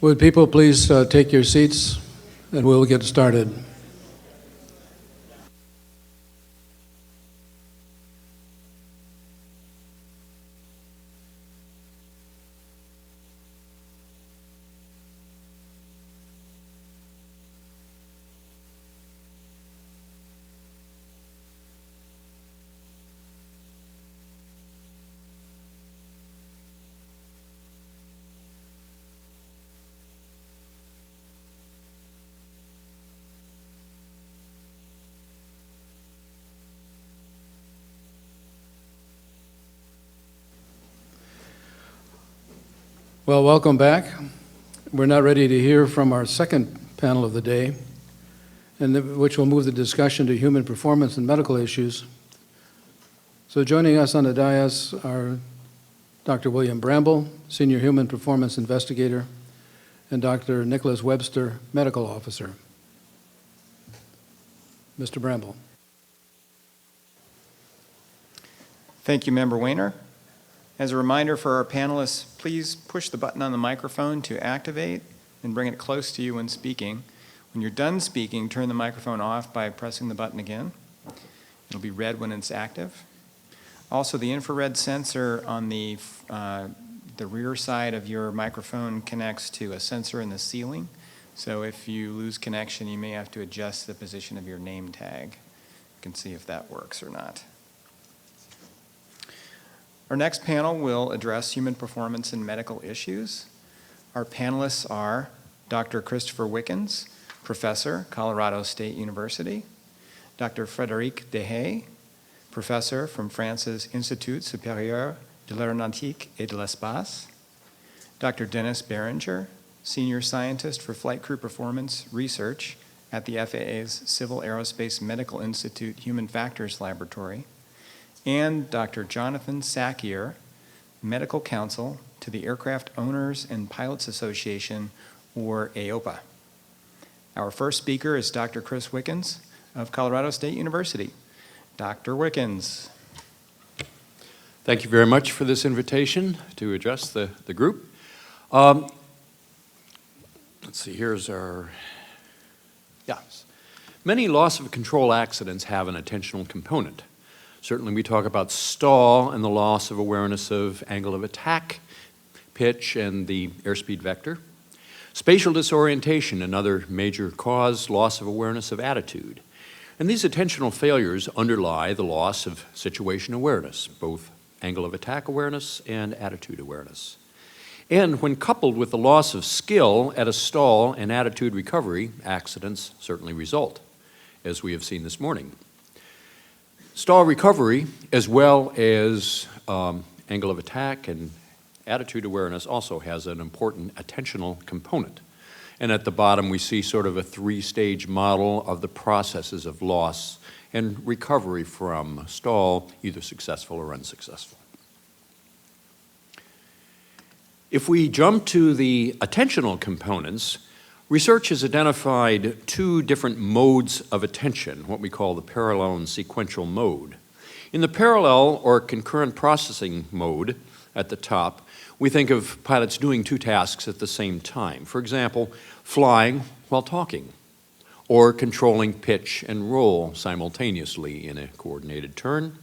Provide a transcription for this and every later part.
Would people please take your seats and we'll get started. Well, welcome back. We're now ready to hear from our second panel of the day, which will move the discussion to human performance and medical issues. So joining us on the dais are Dr. William Bramble, Senior Human Performance Investigator, and Dr. Nicholas Webster, Medical Officer. Mr. Bramble. Thank you, Member Weiner. As a reminder for our panelists, please push the button on the microphone to activate and bring it close to you when speaking. When you're done speaking, turn the microphone off by pressing the button again. It'll be red when it's active. Also, the infrared sensor on the rear side of your microphone connects to a sensor in the ceiling. So if you lose connection, you may have to adjust the position of your name tag. You can see if that works or not. Our next panel will address human performance and medical issues. Our panelists are Dr. Christopher Wickens, Professor, Colorado State University, Dr. Frederic Dehais, Professor from France's Institut Supérieur de l'Aéronautique et de l'Espace, Dr. Dennis Beringer, Senior Scientist for Flight Crew Performance Research at the FAA's Civil Aerospace Medical Institute Human Factors Laboratory, and Dr. Jonathan Sackier, Medical Counsel to the Aircraft Owners and Pilots Association, or AOPA. Our first speaker is Dr. Chris Wickens of Colorado State University. Dr. Wickens. Thank you very much for this invitation to address the group. Let's see, here's our, yes. Many loss of control accidents have an attentional component. Certainly we talk about stall and the loss of awareness of angle of attack, pitch, and the airspeed vector. Spatial disorientation, another major cause, loss of awareness of attitude. And these attentional failures underlie the loss of situation awareness, both angle of attack awareness and attitude awareness. And when coupled with the loss of skill at a stall and attitude recovery, accidents certainly result, as we have seen this morning. Stall recovery, as well as angle of attack and attitude awareness, also has an important attentional component. And at the bottom, we see sort of a three-stage model of the processes of loss and recovery from stall, either successful or unsuccessful. If we jump to the attentional components, research has identified two different modes of attention, what we call the parallel and sequential mode. In the parallel or concurrent processing mode at the top, we think of pilots doing two tasks at the same time. For example, flying while talking, or controlling pitch and roll simultaneously in a coordinated turn,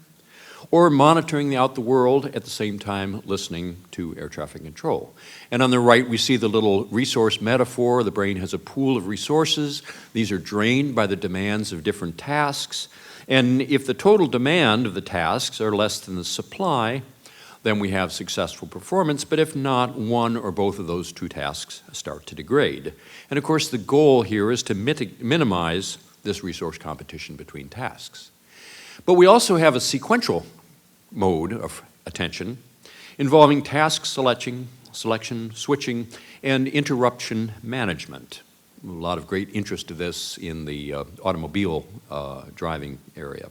or monitoring the outer world at the same time listening to air traffic control. And on the right, we see the little resource metaphor. The brain has a pool of resources. These are drained by the demands of different tasks. And if the total demand of the tasks are less than the supply, then we have successful performance. But if not, one or both of those two tasks start to degrade. And of course, the goal here is to minimize this resource competition between tasks. But we also have a sequential mode of attention involving task selection, switching, and interruption management. A lot of great interest to this in the automobile driving area.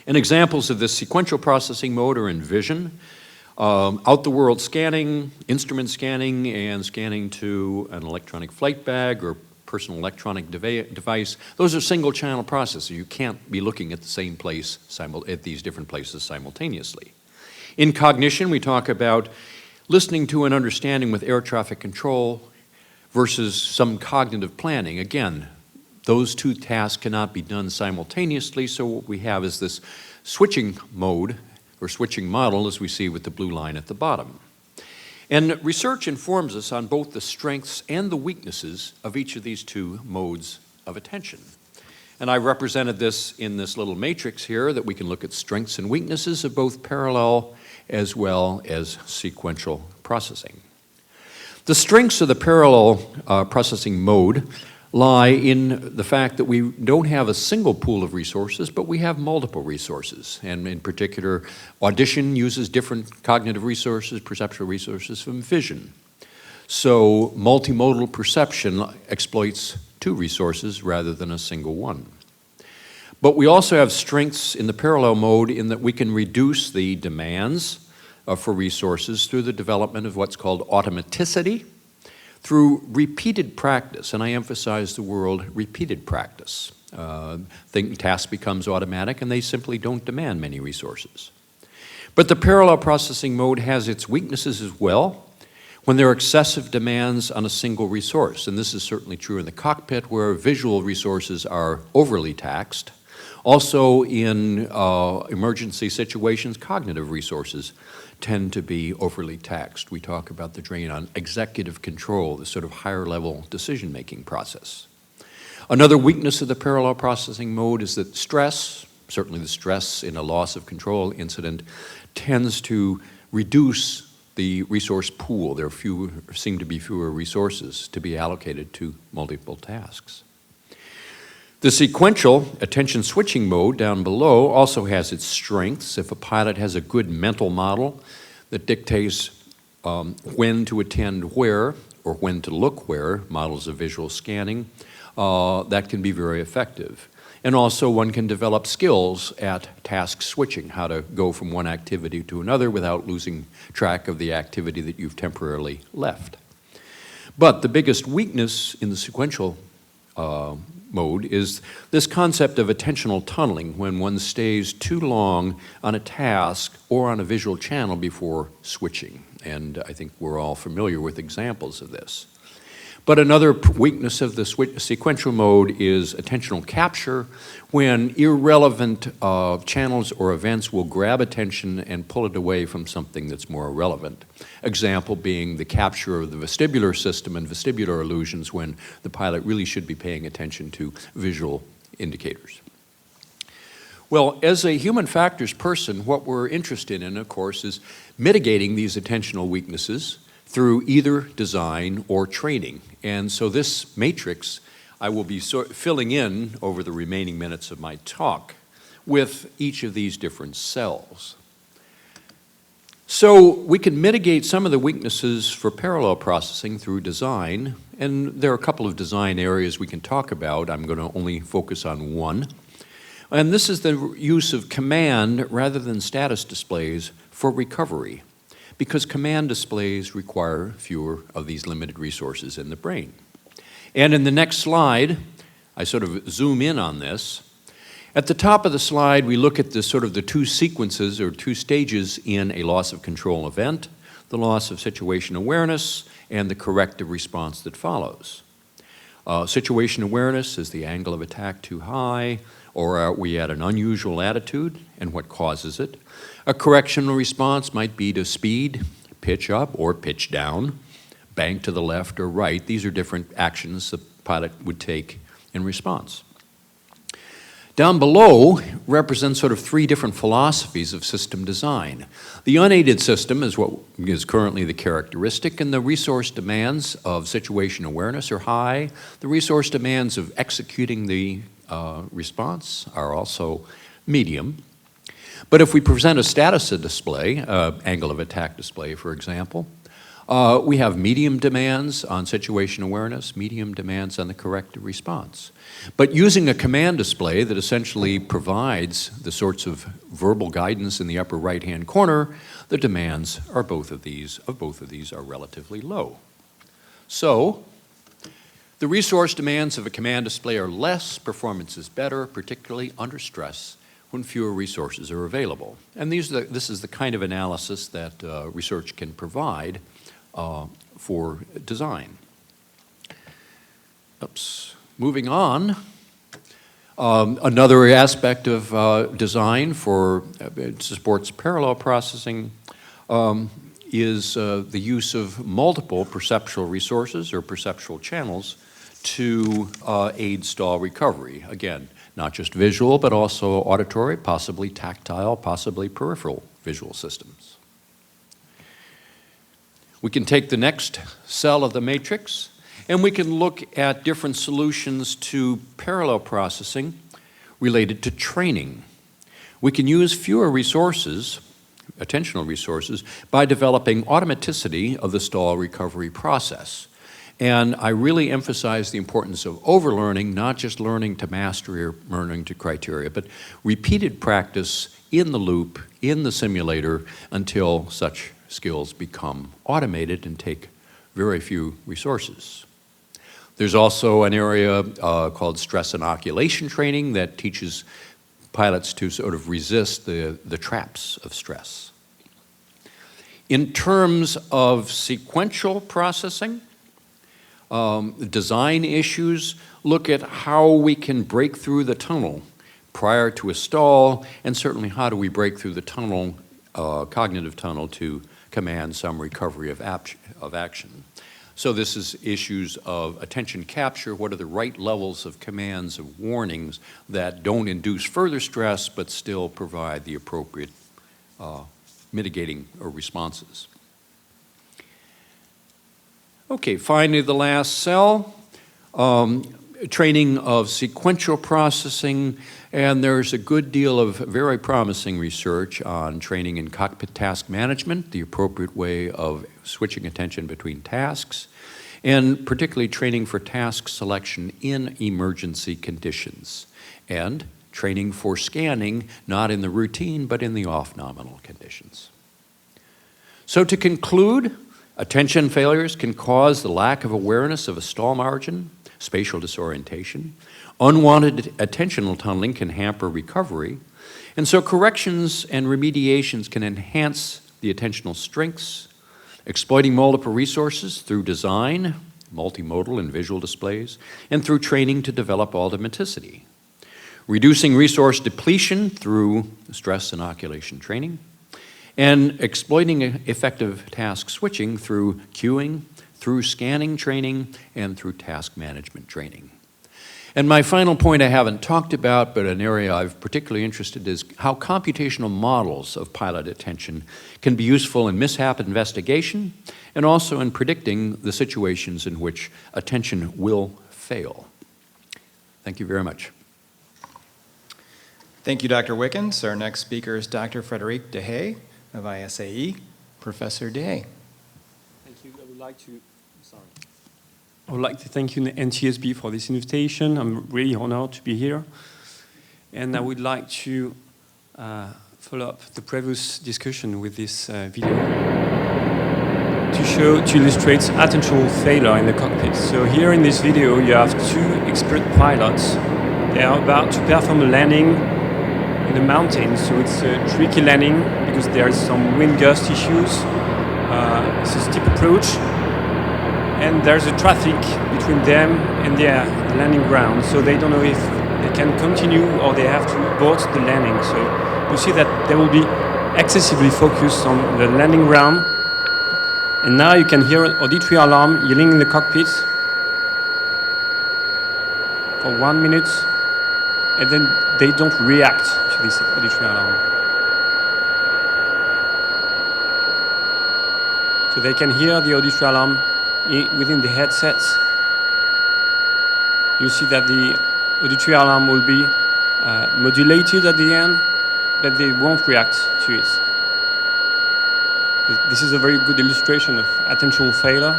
And examples of this sequential processing mode are in vision, out-the-world scanning, instrument scanning, and scanning to an electronic flight bag or personal electronic device. Those are single-channel processes. You can't be looking at the same place at these different places simultaneously. In cognition, we talk about listening to and understanding with air traffic control, versus some cognitive planning. Again, those two tasks cannot be done simultaneously, so what we have is this switching mode or switching model, as we see with the blue line at the bottom. And research informs us on both the strengths and the weaknesses of each of these two modes of attention. And I represented this in this little matrix here, that we can look at strengths and weaknesses of both parallel as well as sequential processing. The strengths of the parallel processing mode lie in the fact that we don't have a single pool of resources, but we have multiple resources. And in particular, audition uses different cognitive resources, perceptual resources from vision. So multimodal perception exploits two resources rather than a single one. But we also have strengths in the parallel mode in that we can reduce the demands for resources through the development of what's called automaticity, through repeated practice, and I emphasize the word repeated practice. Task becomes automatic and they simply don't demand many resources. But the parallel processing mode has its weaknesses as well when there are excessive demands on a single resource, and this is certainly true in the cockpit where visual resources are overly taxed. Also in emergency situations, cognitive resources tend to be overly taxed. We talk about the drain on executive control, the sort of higher level decision-making process. Another weakness of the parallel processing mode is that stress, certainly the stress in a loss of control incident, tends to reduce the resource pool. There seem to be fewer resources to be allocated to multiple tasks. The sequential attention switching mode down below also has its strengths. If a pilot has a good mental model that dictates when to attend where or when to look where, models of visual scanning, that can be very effective. And also one can develop skills at task switching, how to go from one activity to another without losing track of the activity that you've temporarily left. But the biggest weakness in the sequential mode is this concept of attentional tunneling, when one stays too long on a task or on a visual channel before switching. And I think we're all familiar with examples of this. But another weakness of the sequential mode is attentional capture, when irrelevant channels or events will grab attention and pull it away from something that's more relevant. Example being the capture of the vestibular system and vestibular illusions when the pilot really should be paying attention to visual indicators. Well, as a human factors person, what we're interested in, of course, is mitigating these attentional weaknesses through either design or training. And so this matrix I will be filling in over the remaining minutes of my talk with each of these different cells. So we can mitigate some of the weaknesses for parallel processing through design, and there are a couple of design areas we can talk about. I'm going to only focus on one. And this is the use of command rather than status displays for recovery, because command displays require fewer of these limited resources in the brain. And in the next slide, I sort of zoom in on this. At the top of the slide, we look at the sort of the two sequences or two stages in a loss of control event, the loss of situation awareness and the corrective response that follows. Situation awareness, is the angle of attack too high, or are we at an unusual attitude and what causes it? A correctional response might be to speed, pitch up or pitch down, bank to the left or right. These are different actions the pilot would take in response. Down below represents sort of three different philosophies of system design. The unaided system is what is currently the characteristic, and the resource demands of situation awareness are high. The resource demands of executing the response are also medium. But if we present a status display, angle of attack display, for example, we have medium demands on situation awareness, medium demands on the corrective response. But using a command display that essentially provides the sorts of verbal guidance in the upper right-hand corner, the demands are both of these are relatively low. So, the resource demands of a command display are less, performance is better, particularly under stress when fewer resources are available. And this is the kind of analysis that research can provide for design. Moving on. Another aspect of design for supports parallel processing is the use of multiple perceptual resources or perceptual channels to aid stall recovery. Again, not just visual, but also auditory, possibly tactile, possibly peripheral visual systems. We can take the next cell of the matrix, and we can look at different solutions to parallel processing related to training. We can use fewer resources, attentional resources, by developing automaticity of the stall recovery process. And I really emphasize the importance of overlearning, not just learning to mastery or learning to criteria, but repeated practice in the loop, in the simulator, until such skills become automated and take very few resources. There's also an area called stress inoculation training that teaches pilots to sort of resist the traps of stress. In terms of sequential processing, design issues look at how we can break through the tunnel prior to a stall, and certainly how do we break through the tunnel, cognitive tunnel, to command some recovery of action. So this is issues of attention capture. What are the right levels of commands, of warnings that don't induce further stress but still provide the appropriate mitigating responses? Okay, finally the last cell, training of sequential processing, and there's a good deal of very promising research on training in cockpit task management, the appropriate way of switching attention between tasks, and particularly training for task selection in emergency conditions, and training for scanning, not in the routine, but in the off-nominal conditions. So to conclude, attention failures can cause the lack of awareness of a stall margin, spatial disorientation. Unwanted attentional tunneling can hamper recovery. And so corrections and remediations can enhance the attentional strengths, exploiting multiple resources through design, multimodal and visual displays, and through training to develop automaticity. Reducing resource depletion through stress inoculation training, and exploiting effective task switching through queuing, through scanning training, and through task management training. And my final point I haven't talked about, but an area I'm particularly interested in, is how computational models of pilot attention can be useful in mishap investigation and also in predicting the situations in which attention will fail. Thank you very much. Thank you, Dr. Wickens. Our next speaker is Dr. Frederic Dehais of ISAE. Professor Dehais. Thank you. I would like to thank you, NTSB, for this invitation. I'm really honored to be here. And I would like to follow up the previous discussion with this video to illustrate attentional failure in the cockpit. So here in this video, you have two expert pilots. They are about to perform a landing in the mountains. So it's a tricky landing because there is some wind gust issues. It's a steep approach. And there's a traffic between them and the landing ground, so they don't know if they can continue or they have to abort the landing. So you see that they will be excessively focused on the landing ground. And now you can hear an auditory alarm yelling in the cockpit for 1 minute, and then they don't react to this auditory alarm. So they can hear the auditory alarm within the headsets. You see that the auditory alarm will be modulated at the end, but they won't react to it. This is a very good illustration of attentional failure.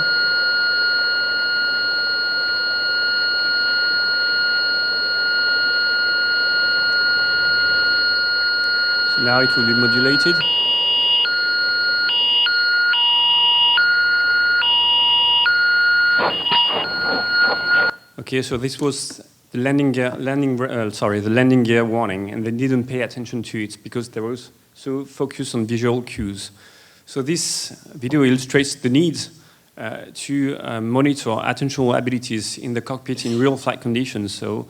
So now it will be modulated. Okay, so this was the landing gear warning, and they didn't pay attention to it because they were so focused on visual cues. So this video illustrates the needs to monitor attentional abilities in the cockpit in real flight conditions. So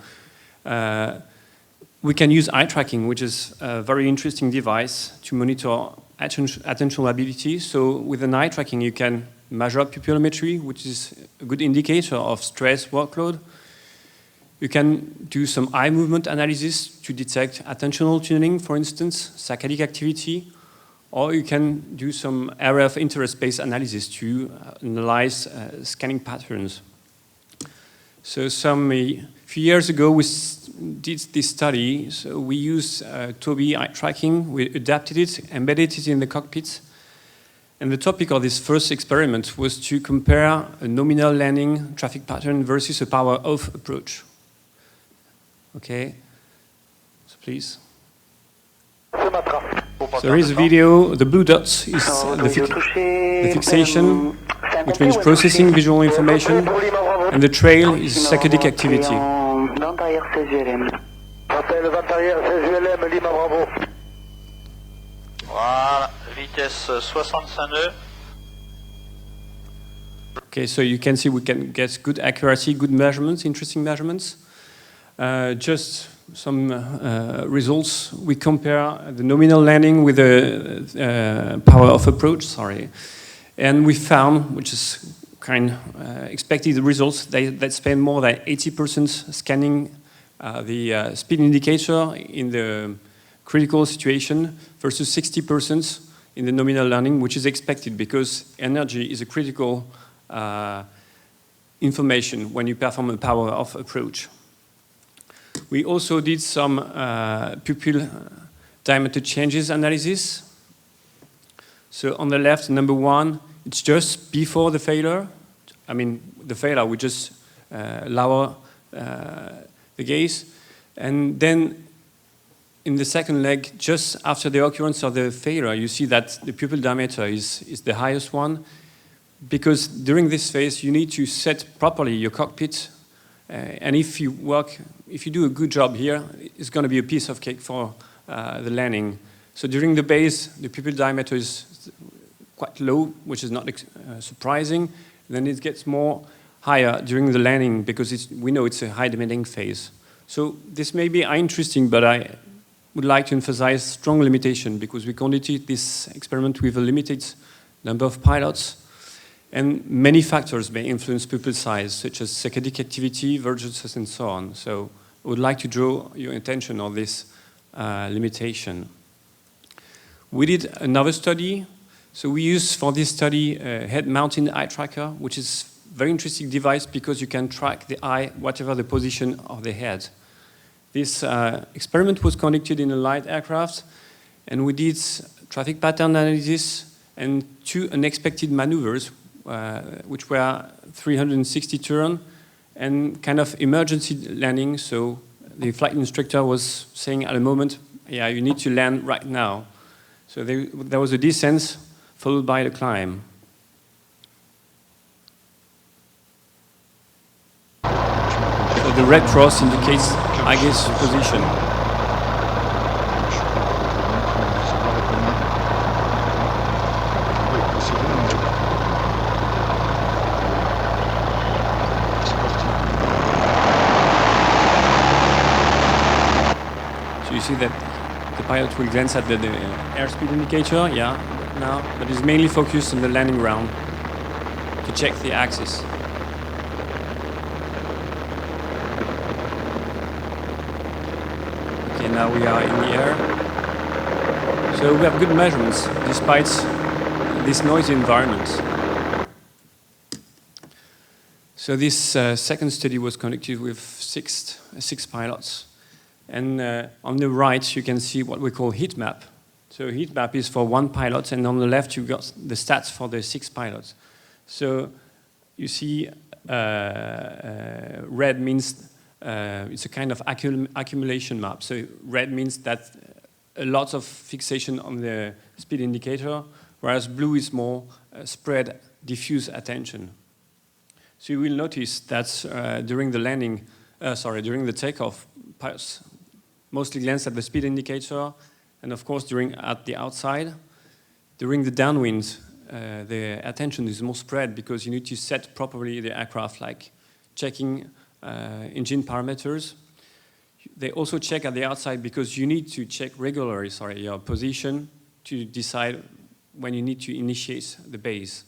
we can use eye tracking, which is a very interesting device to monitor attentional ability. So with an eye tracking, you can measure pupillometry, which is a good indicator of stress workload. You can do some eye movement analysis to detect attentional tuning, for instance, saccadic activity, or you can do some area of interest-based analysis to analyze scanning patterns. So a few years ago, we did this study. So we used TOBI eye tracking. We adapted it, embedded it in the cockpit. And the topic of this first experiment was to compare a nominal landing traffic pattern versus a power-off approach. Okay, so please. So here is a video. The blue dots is the fixation, which means processing visual information, and the trail is saccadic activity. Voilà, vitesse 65 nœuds. Okay, so you can see we can get good accuracy, good measurements, interesting measurements. Just some results. We compare the nominal landing with the power-off approach, and we found, which is kind of expected results, that spend more than 80% scanning the speed indicator in the critical situation versus 60% in the nominal landing, which is expected because energy is a critical information when you perform a power-off approach. We also did some pupil diameter changes analysis. So on the left, number one, it's just before the failure. I mean, the failure, we just lower the gaze. And then in the second leg, just after the occurrence of the failure, you see that the pupil diameter is the highest one, because during this phase, you need to set properly your cockpit. And if you do a good job here, it's going to be a piece of cake for the landing. So during the base, the pupil diameter is quite low, which is not surprising. Then it gets more higher during the landing because we know it's a high demanding phase. So this may be interesting, but I would like to emphasize strong limitation because we conducted this experiment with a limited number of pilots. And many factors may influence pupil size, such as saccadic activity, vergences, and so on. So I would like to draw your attention on this limitation. We did another study. So we used for this study a head-mounted eye tracker, which is a very interesting device because you can track the eye, whatever the position of the head. This experiment was conducted in a light aircraft, and we did traffic pattern analysis and 2 unexpected maneuvers, which were 360 turn and kind of emergency landing. So the flight instructor was saying at a moment, yeah, you need to land right now. So there was a descent followed by the climb. So the red cross indicates eye gaze position. You see that the pilot will glance at the airspeed indicator, yeah, now, but is mainly focused on the landing ground to check the axis. Okay, now we are in the air. So we have good measurements despite this noisy environment. So this second study was conducted with six pilots. And on the right, you can see what we call Heatmap. So Heatmap is for 1 pilot, and on the left, you've got the stats for the 6 pilots. So you see red means it's a kind of accumulation map. So red means that a lot of fixation on the speed indicator, whereas blue is more spread, diffuse attention. So you will notice that during the takeoff, pilots mostly glance at the speed indicator, and of course at the outside. During the downwind, the attention is more spread because you need to set properly the aircraft, like checking engine parameters. They also check at the outside because you need to check regularly, your position to decide when you need to initiate the base.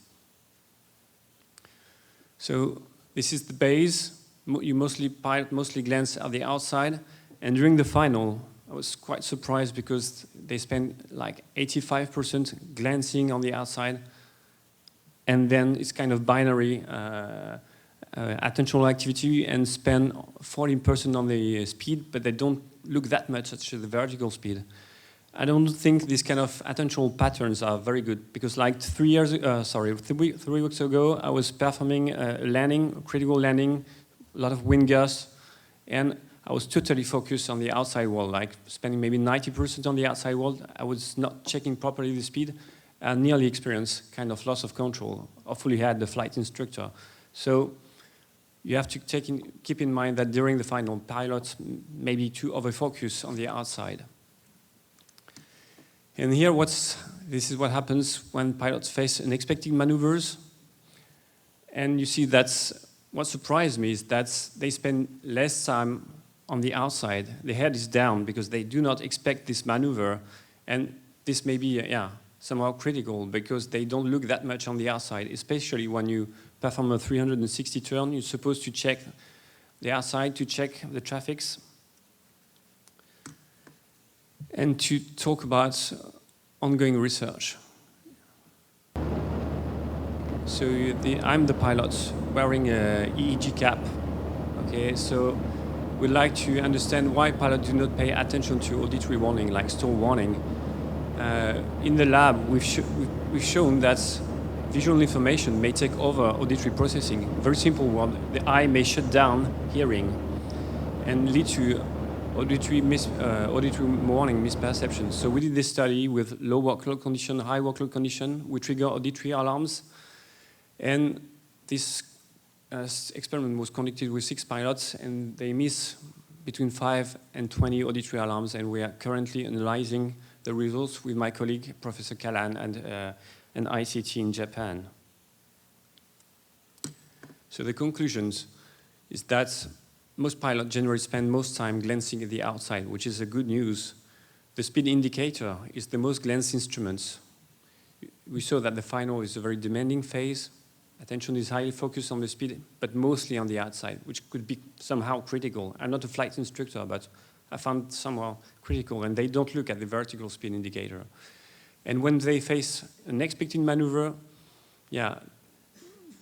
So this is the base. Pilot mostly glance at the outside, and during the final, I was quite surprised because they spent like 85% glancing on the outside, and then it's kind of binary attentional activity, and spend 14% on the speed, but they don't look that much at the vertical speed. I don't think these kind of attentional patterns are very good because, like 3 weeks ago, I was performing a landing, a critical landing, a lot of wind gusts, and I was totally focused on the outside wall, like spending maybe 90% on the outside wall. I was not checking properly the speed. I nearly experienced kind of loss of control. Hopefully, I had the flight instructor. So you have to keep in mind that during the final, pilots maybe too over-focus on the outside. And here, this is what happens when pilots face unexpected maneuvers. And you see what surprised me is that they spend less time on the outside. The head is down because they do not expect this maneuver. And this may be, somehow critical because they don't look that much on the outside, especially when you perform a 360 turn. You're supposed to check the outside, to check the traffics, and to talk about ongoing research. So I'm the pilot wearing a EEG cap. Okay, so we'd like to understand why pilots do not pay attention to auditory warning, like stall warning. In the lab, we've shown that visual information may take over auditory processing. Very simple one: the eye may shut down hearing and lead to auditory warning misperception. So we did this study with low workload condition, high workload condition. We trigger auditory alarms, and this experiment was conducted with 6 pilots, and they miss between 5 and 20 auditory alarms, and we are currently analyzing the results with my colleague, Professor Callan, and an ICT in Japan. So the conclusions is that most pilots generally spend most time glancing at the outside, which is a good news. The speed indicator is the most glanced instrument. We saw that the final is a very demanding phase. Attention is highly focused on the speed, but mostly on the outside, which could be somehow critical. I'm not a flight instructor, but I found somehow critical, and they don't look at the vertical speed indicator. And when they face an unexpected maneuver,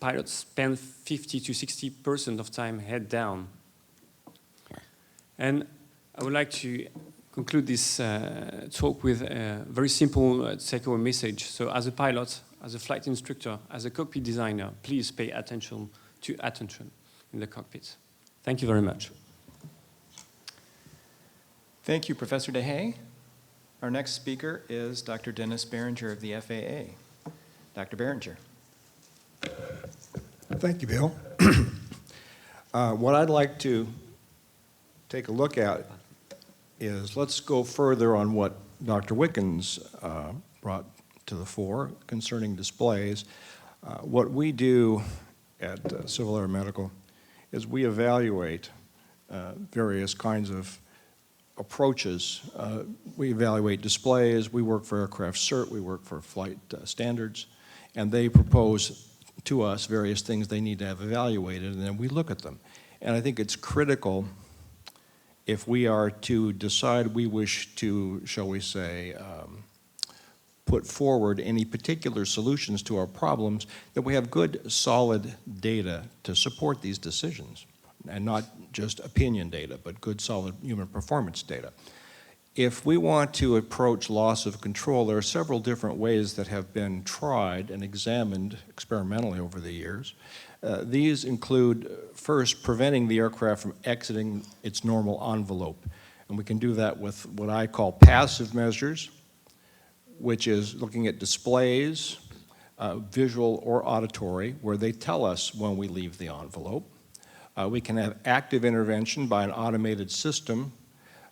pilots spend 50 to 60% of time head down. And I would like to conclude this talk with a very simple take-home message. So as a pilot, as a flight instructor, as a cockpit designer, please pay attention to attention in the cockpit. Thank you very much. Thank you, Professor Dehais. Our next speaker is Dr. Dennis Beringer of the FAA. Dr. Beringer. Thank you, Bill. What I'd like to take a look at is, let's go further on what Dr. Wickens brought to the fore concerning displays. What we do at Civil Air Medical is we evaluate various kinds of approaches. We evaluate displays, we work for aircraft cert, we work for flight standards, and they propose to us various things they need to have evaluated, and then we look at them. And I think it's critical, if we are to decide we wish to, shall we say, put forward any particular solutions to our problems, that we have good, solid data to support these decisions, and not just opinion data, but good, solid human performance data. If we want to approach loss of control, there are several different ways that have been tried and examined experimentally over the years. These include, first, preventing the aircraft from exiting its normal envelope. And we can do that with what I call passive measures, which is looking at displays, visual or auditory, where they tell us when we leave the envelope. We can have active intervention by an automated system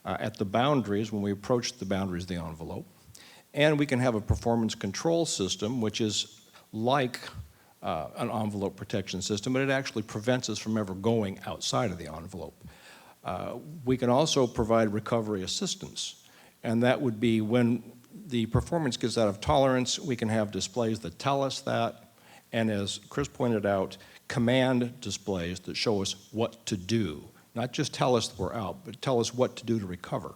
at the boundaries, when we approach the boundaries of the envelope. And we can have a performance control system, which is like an envelope protection system, but it actually prevents us from ever going outside of the envelope. We can also provide recovery assistance, and that would be when the performance gets out of tolerance, we can have displays that tell us that, and as Chris pointed out, command displays that show us what to do. Not just tell us that we're out, but tell us what to do to recover.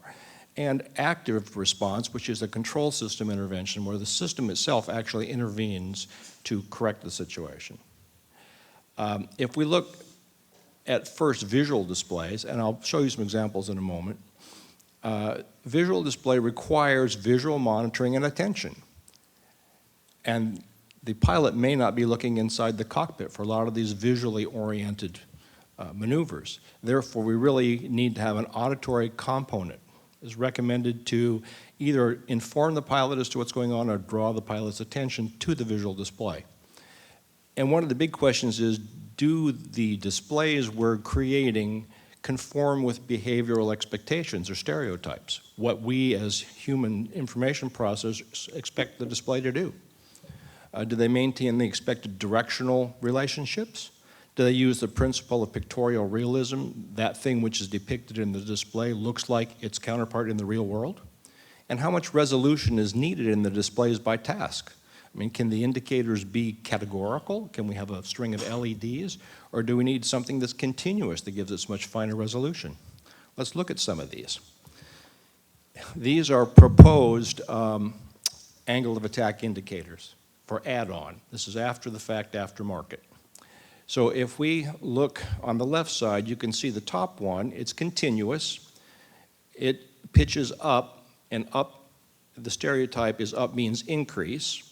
And active response, which is a control system intervention where the system itself actually intervenes to correct the situation. If we look at first visual displays, and I'll show you some examples in a moment, visual display requires visual monitoring and attention. And the pilot may not be looking inside the cockpit for a lot of these visually oriented maneuvers. Therefore, we really need to have an auditory component. It's recommended to either inform the pilot as to what's going on or draw the pilot's attention to the visual display. And one of the big questions is, do the displays we're creating conform with behavioral expectations or stereotypes, what we as human information processors expect the display to do? Do they maintain the expected directional relationships? Do they use the principle of pictorial realism? That thing which is depicted in the display looks like its counterpart in the real world? And how much resolution is needed in the displays by task? I mean, can the indicators be categorical? Can we have a string of LEDs? Or do we need something that's continuous that gives us much finer resolution? Let's look at some of these. These are proposed angle of attack indicators for add-on. This is after the fact, aftermarket. So if we look on the left side, you can see the top one, it's continuous. It pitches up, and up, the stereotype is up means increase.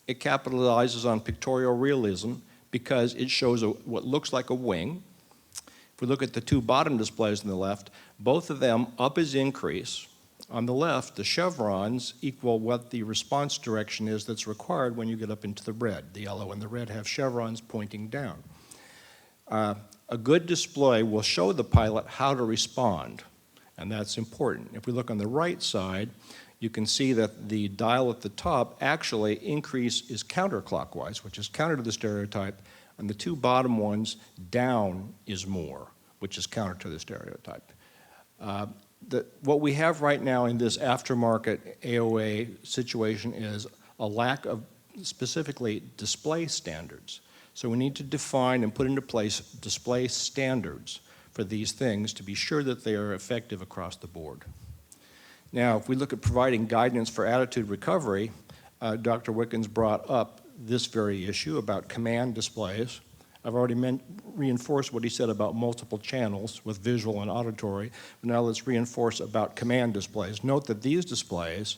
It capitalizes on pictorial realism because it shows what looks like a wing. If we look at the two bottom displays on the left, both of them up is increase. On the left, the chevrons equal what the response direction is that's required when you get up into the red. The yellow and the red have chevrons pointing down. A good display will show the pilot how to respond, and that's important. If we look on the right side, you can see that the dial at the top actually increase is counterclockwise, which is counter to the stereotype, and the two bottom ones, down is more, which is counter to the stereotype. What we have right now in this aftermarket AOA situation is a lack of specifically display standards. So we need to define and put into place display standards for these things to be sure that they are effective across the board. Now, if we look at providing guidance for attitude recovery, Dr. Wickens brought up this very issue about command displays. I've already reinforced what he said about multiple channels with visual and auditory, but now let's reinforce about command displays. Note that these displays,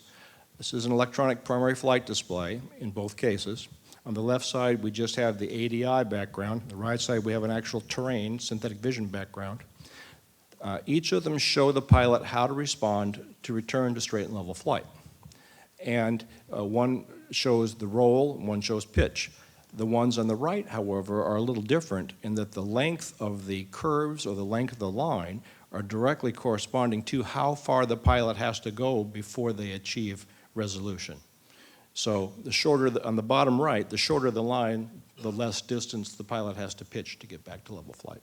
this is an electronic primary flight display in both cases. On the left side, we just have the ADI background. On the right side, we have an actual terrain, synthetic vision background. Each of them show the pilot how to respond to return to straight and level flight. And one shows the roll, one shows pitch. The ones on the right, however, are a little different in that the length of the curves or the length of the line are directly corresponding to how far the pilot has to go before they achieve resolution. So the shorter, on the bottom right, the shorter the line, the less distance the pilot has to pitch to get back to level flight.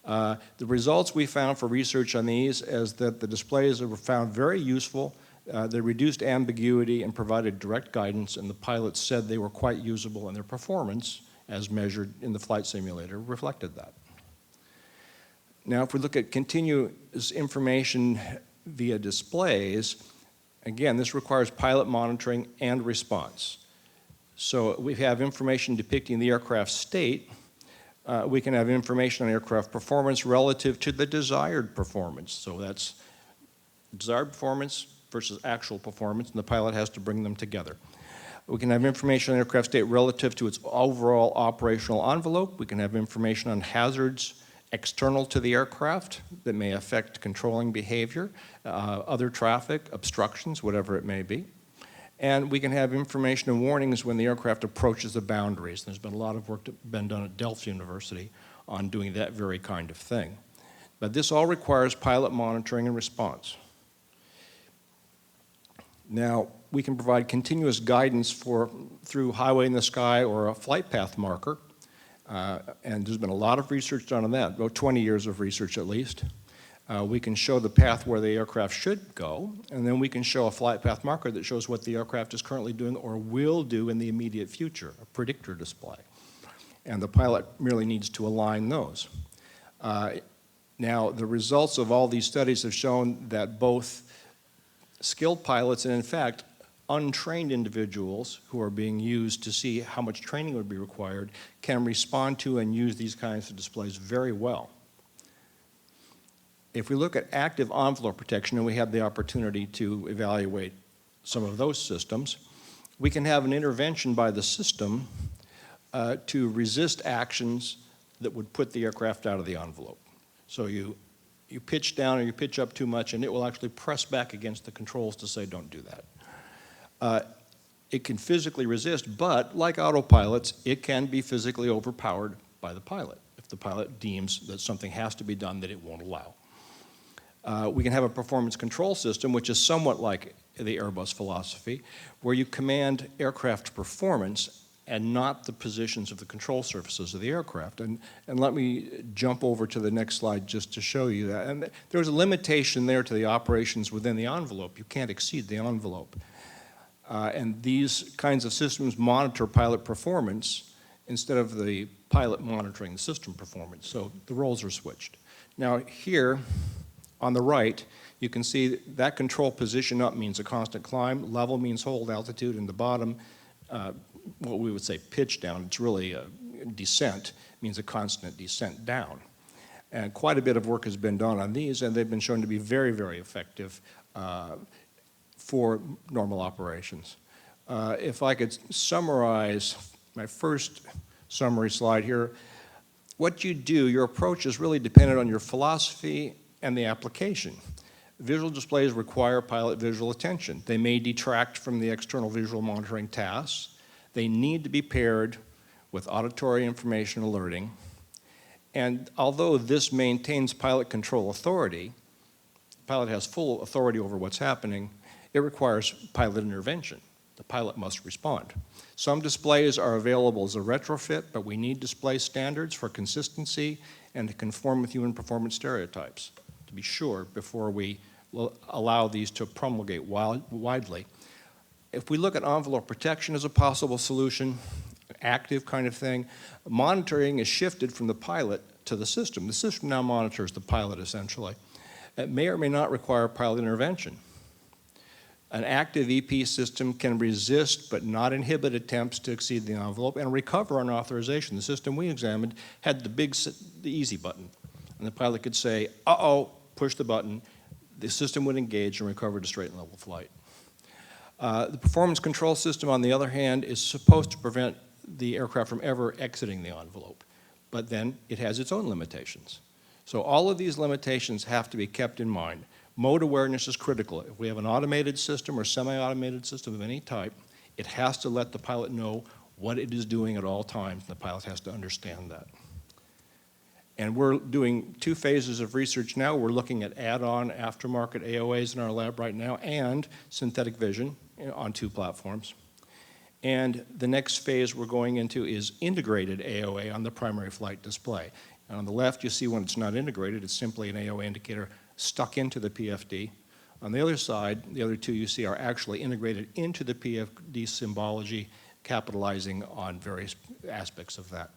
The results we found for research on these is that the displays were found very useful. They reduced ambiguity and provided direct guidance, and the pilots said they were quite usable, and their performance, as measured in the flight simulator, reflected that. Now, if we look at continuous information via displays, again, this requires pilot monitoring and response. So we have information depicting the aircraft's state. We can have information on aircraft performance relative to the desired performance. So that's desired performance versus actual performance, and the pilot has to bring them together. We can have information on aircraft state relative to its overall operational envelope. We can have information on hazards external to the aircraft that may affect controlling behavior, other traffic, obstructions, whatever it may be. And we can have information and warnings when the aircraft approaches the boundaries. There's been a lot of work been done at Delft University on doing that very kind of thing. But this all requires pilot monitoring and response. Now, we can provide continuous guidance through highway in the sky or a flight path marker. And there's been a lot of research done on that, about 20 years of research at least. We can show the path where the aircraft should go, and then we can show a flight path marker that shows what the aircraft is currently doing or will do in the immediate future, a predictor display. And the pilot merely needs to align those. Now, the results of all these studies have shown that both skilled pilots and, in fact, untrained individuals who are being used to see how much training would be required can respond to and use these kinds of displays very well. If we look at active envelope protection, and we have the opportunity to evaluate some of those systems, we can have an intervention by the system to resist actions that would put the aircraft out of the envelope. So you pitch down or you pitch up too much, and it will actually press back against the controls to say, don't do that. It can physically resist, but like autopilots, it can be physically overpowered by the pilot if the pilot deems that something has to be done that it won't allow. We can have a performance control system, which is somewhat like the Airbus philosophy, where you command aircraft performance and not the positions of the control surfaces of the aircraft. And let me jump over to the next slide just to show you that. And there's a limitation there to the operations within the envelope. You can't exceed the envelope. And these kinds of systems monitor pilot performance instead of the pilot monitoring the system performance. So the roles are switched. Now here, on the right, you can see that control position up means a constant climb, level means hold altitude, and the bottom, what we would say pitch down, it's really a descent, means a constant descent down. And quite a bit of work has been done on these, and they've been shown to be very, very effective for normal operations. If I could summarize my first summary slide here, what you do, your approach is really dependent on your philosophy and the application. Visual displays require pilot visual attention. They may detract from the external visual monitoring tasks. They need to be paired with auditory information alerting. And although this maintains pilot control authority, the pilot has full authority over what's happening, it requires pilot intervention. The pilot must respond. Some displays are available as a retrofit, but we need display standards for consistency and to conform with human performance stereotypes, to be sure, before we allow these to promulgate widely. If we look at envelope protection as a possible solution, an active kind of thing, monitoring is shifted from the pilot to the system. The system now monitors the pilot, essentially. It may or may not require pilot intervention. An active EP system can resist but not inhibit attempts to exceed the envelope and recover on authorization. The system we examined had the easy button. And the pilot could say, uh-oh, push the button. The system would engage and recover to straight and level flight. The performance control system, on the other hand, is supposed to prevent the aircraft from ever exiting the envelope. But then it has its own limitations. So all of these limitations have to be kept in mind. Mode awareness is critical. If we have an automated system or semi-automated system of any type, it has to let the pilot know what it is doing at all times, and the pilot has to understand that. And we're doing 2 phases of research now. We're looking at add-on aftermarket AOAs in our lab right now and synthetic vision on 2 platforms. And the next phase we're going into is integrated AOA on the primary flight display. And on the left, you see when it's not integrated, it's simply an AOA indicator stuck into the PFD. On the other side, the other 2 you see are actually integrated into the PFD symbology, capitalizing on various aspects of that.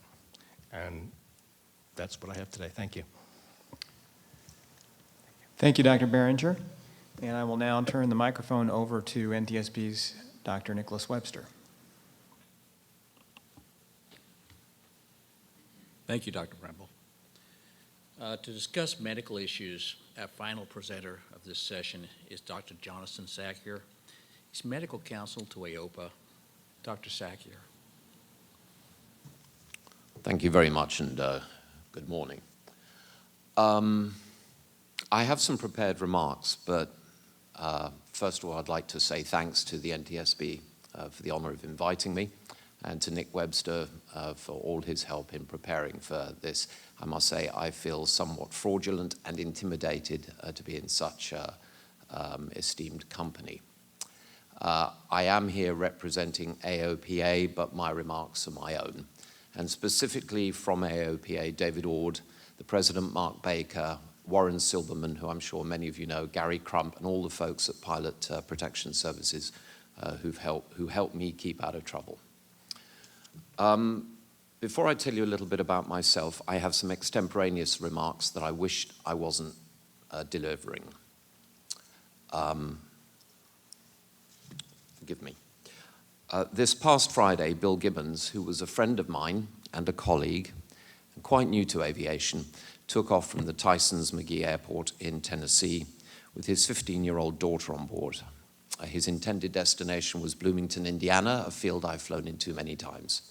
And that's what I have today. Thank you. Thank you, Dr. Beringer. And I will now turn the microphone over to NTSB's Dr. Nicholas Webster. Thank you, Dr. Bremble. To discuss medical issues, our final presenter of this session is Dr. Jonathan Sackier. He's medical counsel to AOPA. Dr. Sackier. Thank you very much, and good morning. I have some prepared remarks, but first of all, I'd like to say thanks to the NTSB for the honor of inviting me, and to Nick Webster for all his help in preparing for this. I must say I feel somewhat fraudulent and intimidated to be in such esteemed company. I am here representing AOPA, but my remarks are my own. And specifically from AOPA, David Ord, the President Mark Baker, Warren Silverman, who I'm sure many of you know, Gary Crump, and all the folks at Pilot Protection Services who helped me keep out of trouble. Before I tell you a little bit about myself, I have some extemporaneous remarks that I wished I wasn't delivering. Forgive me. This past Friday, Bill Gibbons, who was a friend of mine and a colleague, and quite new to aviation, took off from the Tysons-McGee Airport in Tennessee with his 15-year-old daughter on board. His intended destination was Bloomington, Indiana, a field I've flown into many times.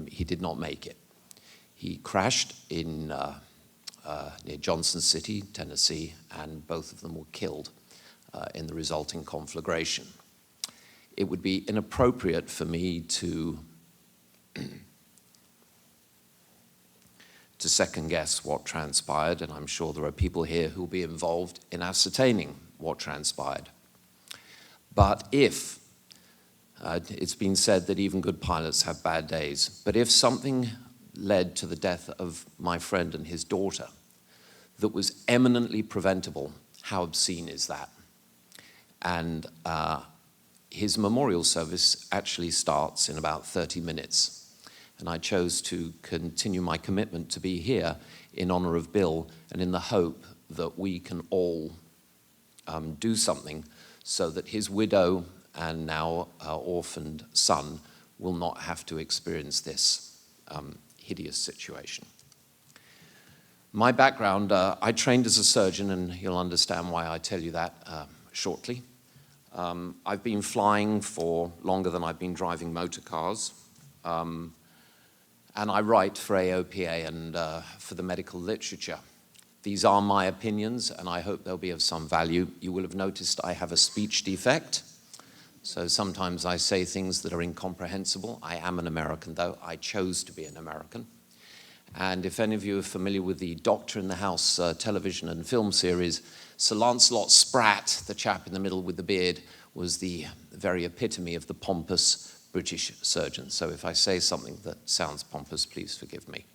He did not make it. He crashed in near Johnson City, Tennessee, and both of them were killed in the resulting conflagration. It would be inappropriate for me to second-guess what transpired, and I'm sure there are people here who will be involved in ascertaining what transpired. But if, it's been said that even good pilots have bad days, but if something led to the death of my friend and his daughter that was eminently preventable, how obscene is that? And his memorial service actually starts in about 30 minutes. And I chose to continue my commitment to be here in honor of Bill and in the hope that we can all do something so that his widow and now orphaned son will not have to experience this hideous situation. My background, I trained as a surgeon, and you'll understand why I tell you that shortly. I've been flying for longer than I've been driving motor cars. And I write for AOPA and for the medical literature. These are my opinions, and I hope they'll be of some value. You will have noticed I have a speech defect, so sometimes I say things that are incomprehensible. I am an American, though. I chose to be an American. And if any of you are familiar with the Doctor in the House television and film series, Sir Lancelot Spratt, the chap in the middle with the beard, was the very epitome of the pompous British surgeon. So if I say something that sounds pompous, please forgive me.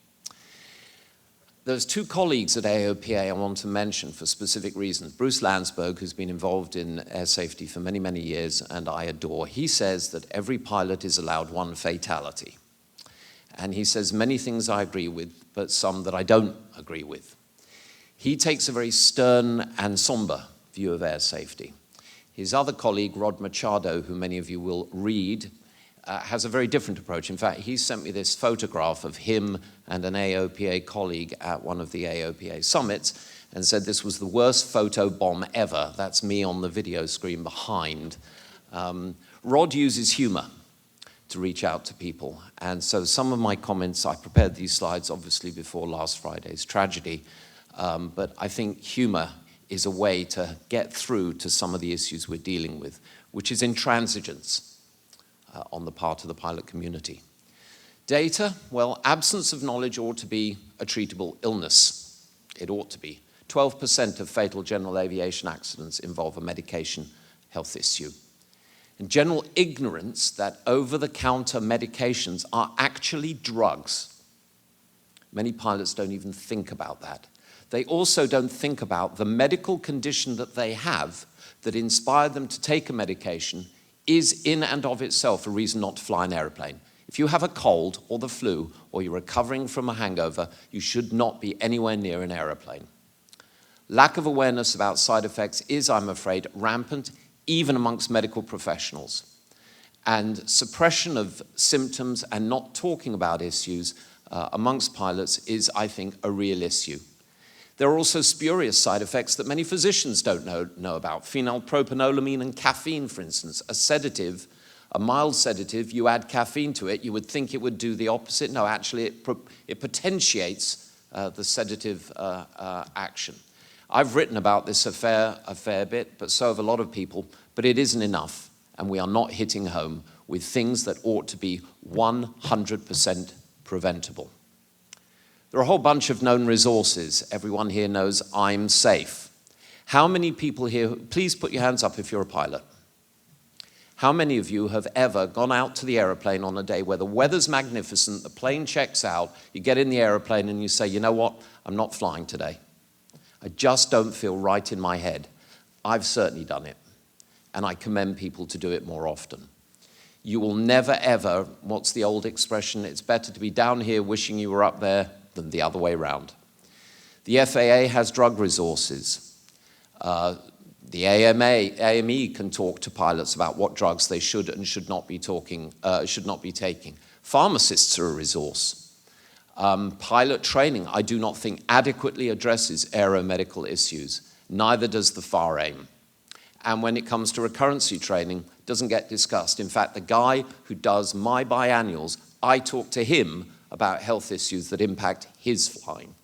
There's two colleagues at AOPA I want to mention for specific reasons. Bruce Landsberg, who's been involved in air safety for many, many years, and I adore. He says that every pilot is allowed one fatality. And he says many things I agree with, but some that I don't agree with. He takes a very stern and somber view of air safety. His other colleague, Rod Machado, who many of you will read, has a very different approach. In fact, he sent me this photograph of him and an AOPA colleague at one of the AOPA summits and said this was the worst photo bomb ever. That's me on the video screen behind. Rod uses humor to reach out to people. And so some of my comments, I prepared these slides obviously before last Friday's tragedy, but I think humor is a way to get through to some of the issues we're dealing with, which is intransigence on the part of the pilot community. Data, well, absence of knowledge ought to be a treatable illness. It ought to be. 12% of fatal general aviation accidents involve a medication health issue. And general ignorance that over-the-counter medications are actually drugs. Many pilots don't even think about that. They also don't think about the medical condition that they have that inspired them to take a medication is in and of itself a reason not to fly an airplane. If you have a cold or the flu or you're recovering from a hangover, you should not be anywhere near an airplane. Lack of awareness about side effects is, I'm afraid, rampant even amongst medical professionals. And suppression of symptoms and not talking about issues amongst pilots is, I think, a real issue. There are also spurious side effects that many physicians don't know about. Phenylpropanolamine and caffeine, for instance, a sedative, a mild sedative, you add caffeine to it, you would think it would do the opposite. No, actually, it potentiates the sedative action. I've written about this a fair bit, but so have a lot of people, but it isn't enough, and we are not hitting home with things that ought to be 100% preventable. There are a whole bunch of known resources. Everyone here knows I'm safe. How many people here, please put your hands up if you're a pilot. How many of you have ever gone out to the airplane on a day where the weather's magnificent, the plane checks out, you get in the airplane and you say, you know what, I'm not flying today. I just don't feel right in my head. I've certainly done it, and I commend people to do it more often. You will never ever, what's the old expression, it's better to be down here wishing you were up there than the other way around. The FAA has drug resources. The AME can talk to pilots about what drugs they should and should not be taking. Pharmacists are a resource. Pilot training, I do not think adequately addresses aeromedical issues. Neither does the FAR-AIM. And when it comes to recurrency training, it doesn't get discussed. In fact, the guy who does my biannuals, I talk to him about health issues that impact his flying.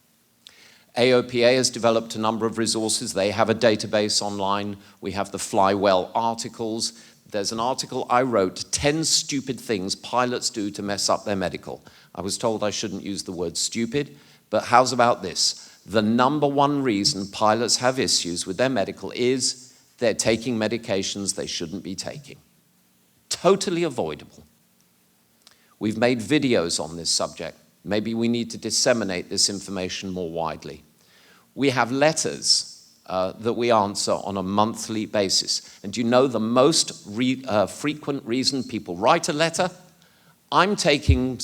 AOPA has developed a number of resources. They have a database online. We have the Fly Well articles. There's an article I wrote, 10 stupid things pilots do to mess up their medical. I was told I shouldn't use the word stupid, but how's about this? The number one reason pilots have issues with their medical is they're taking medications they shouldn't be taking. Totally avoidable. We've made videos on this subject. Maybe we need to disseminate this information more widely. We have letters that we answer on a monthly basis. And do you know the most frequent reason people write a letter? I'm taking,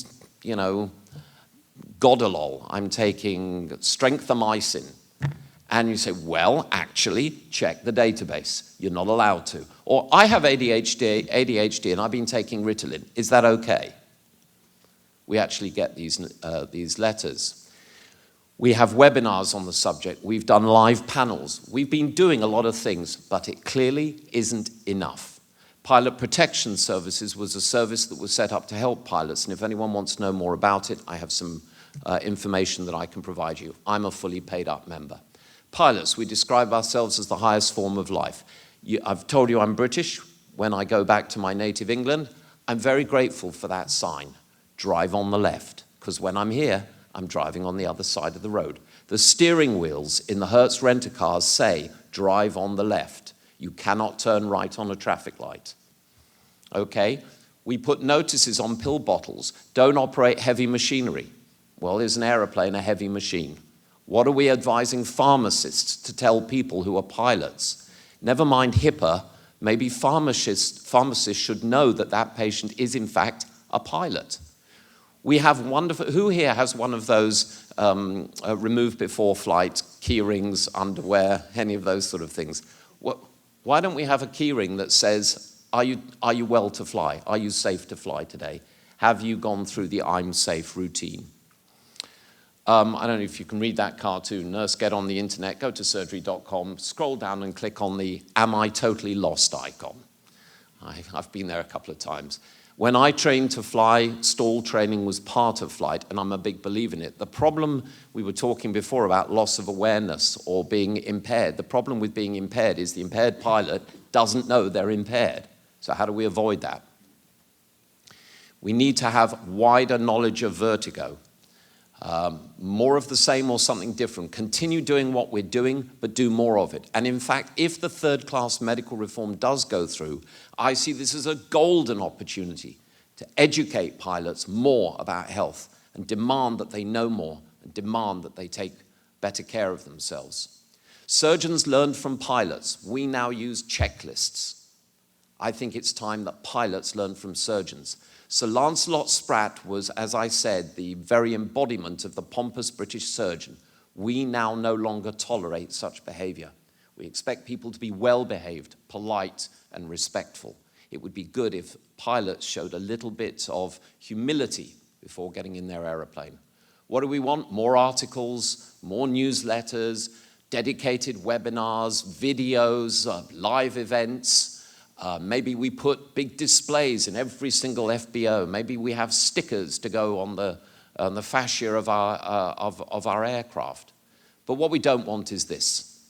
Godolol. I'm taking strengthamycin. And you say, well, actually, check the database. You're not allowed to. Or I have ADHD and I've been taking Ritalin. Is that okay? We actually get these letters. We have webinars on the subject. We've done live panels. We've been doing a lot of things, but it clearly isn't enough. Pilot Protection Services was a service that was set up to help pilots, and if anyone wants to know more about it, I have some information that I can provide you. I'm a fully paid up member. Pilots, we describe ourselves as the highest form of life. I've told you I'm British. When I go back to my native England, I'm very grateful for that sign. Drive on the left, because when I'm here, I'm driving on the other side of the road. The steering wheels in the Hertz rent-a-cars say, drive on the left. You cannot turn right on a traffic light. Okay? We put notices on pill bottles. Don't operate heavy machinery. Well, is an aeroplane a heavy machine? What are we advising pharmacists to tell people who are pilots? Never mind HIPAA, maybe pharmacists should know that that patient is in fact a pilot. We have wonderful, who here has one of those remove before flight, key rings, underwear, any of those sort of things? Why don't we have a key ring that says, are you well to fly? Are you safe to fly today? Have you gone through the I'm safe routine? I don't know if you can read that cartoon. Nurse, get on the internet, go to surgery.com, scroll down and click on the Am I Totally Lost icon. I've been there a couple of times. When I trained to fly, stall training was part of flight, and I'm a big believer in it. The problem, we were talking before about loss of awareness or being impaired. The problem with being impaired is the impaired pilot doesn't know they're impaired. So how do we avoid that? We need to have wider knowledge of vertigo. More of the same or something different. Continue doing what we're doing, but do more of it. And in fact, if the third-class medical reform does go through, I see this as a golden opportunity to educate pilots more about health and demand that they know more and demand that they take better care of themselves. Surgeons learned from pilots. We now use checklists. I think it's time that pilots learn from surgeons. Sir Lancelot Spratt was, as I said, the very embodiment of the pompous British surgeon. We now no longer tolerate such behavior. We expect people to be well-behaved, polite, and respectful. It would be good if pilots showed a little bit of humility before getting in their aeroplane. What do we want? More articles, more newsletters, dedicated webinars, videos, live events. Maybe we put big displays in every single FBO. Maybe we have stickers to go on the fascia of our aircraft. But what we don't want is this.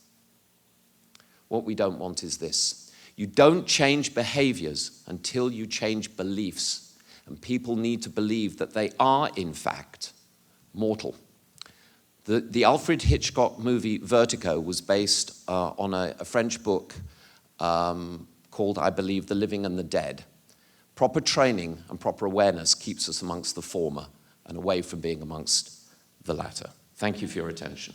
What we don't want is this. You don't change behaviors until you change beliefs. And people need to believe that they are, in fact, mortal. The Alfred Hitchcock movie Vertigo was based on a French book called, I believe, The Living and the Dead. Proper training and proper awareness keeps us amongst the former and away from being amongst the latter. Thank you for your attention.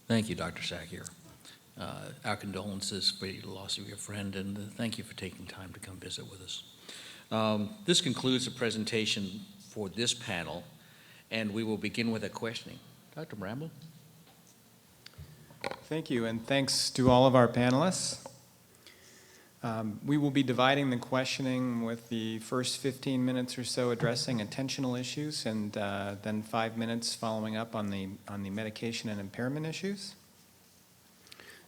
Thank you, Dr. Sackier. Our condolences for the loss of your friend, and thank you for taking time to come visit with us. This concludes the presentation for this panel, and we will begin with a questioning. Dr. Bramble? Thank you, and thanks to all of our panelists. We will be dividing the questioning with the first 15 minutes or so addressing attentional issues, and then 5 minutes following up on the medication and impairment issues.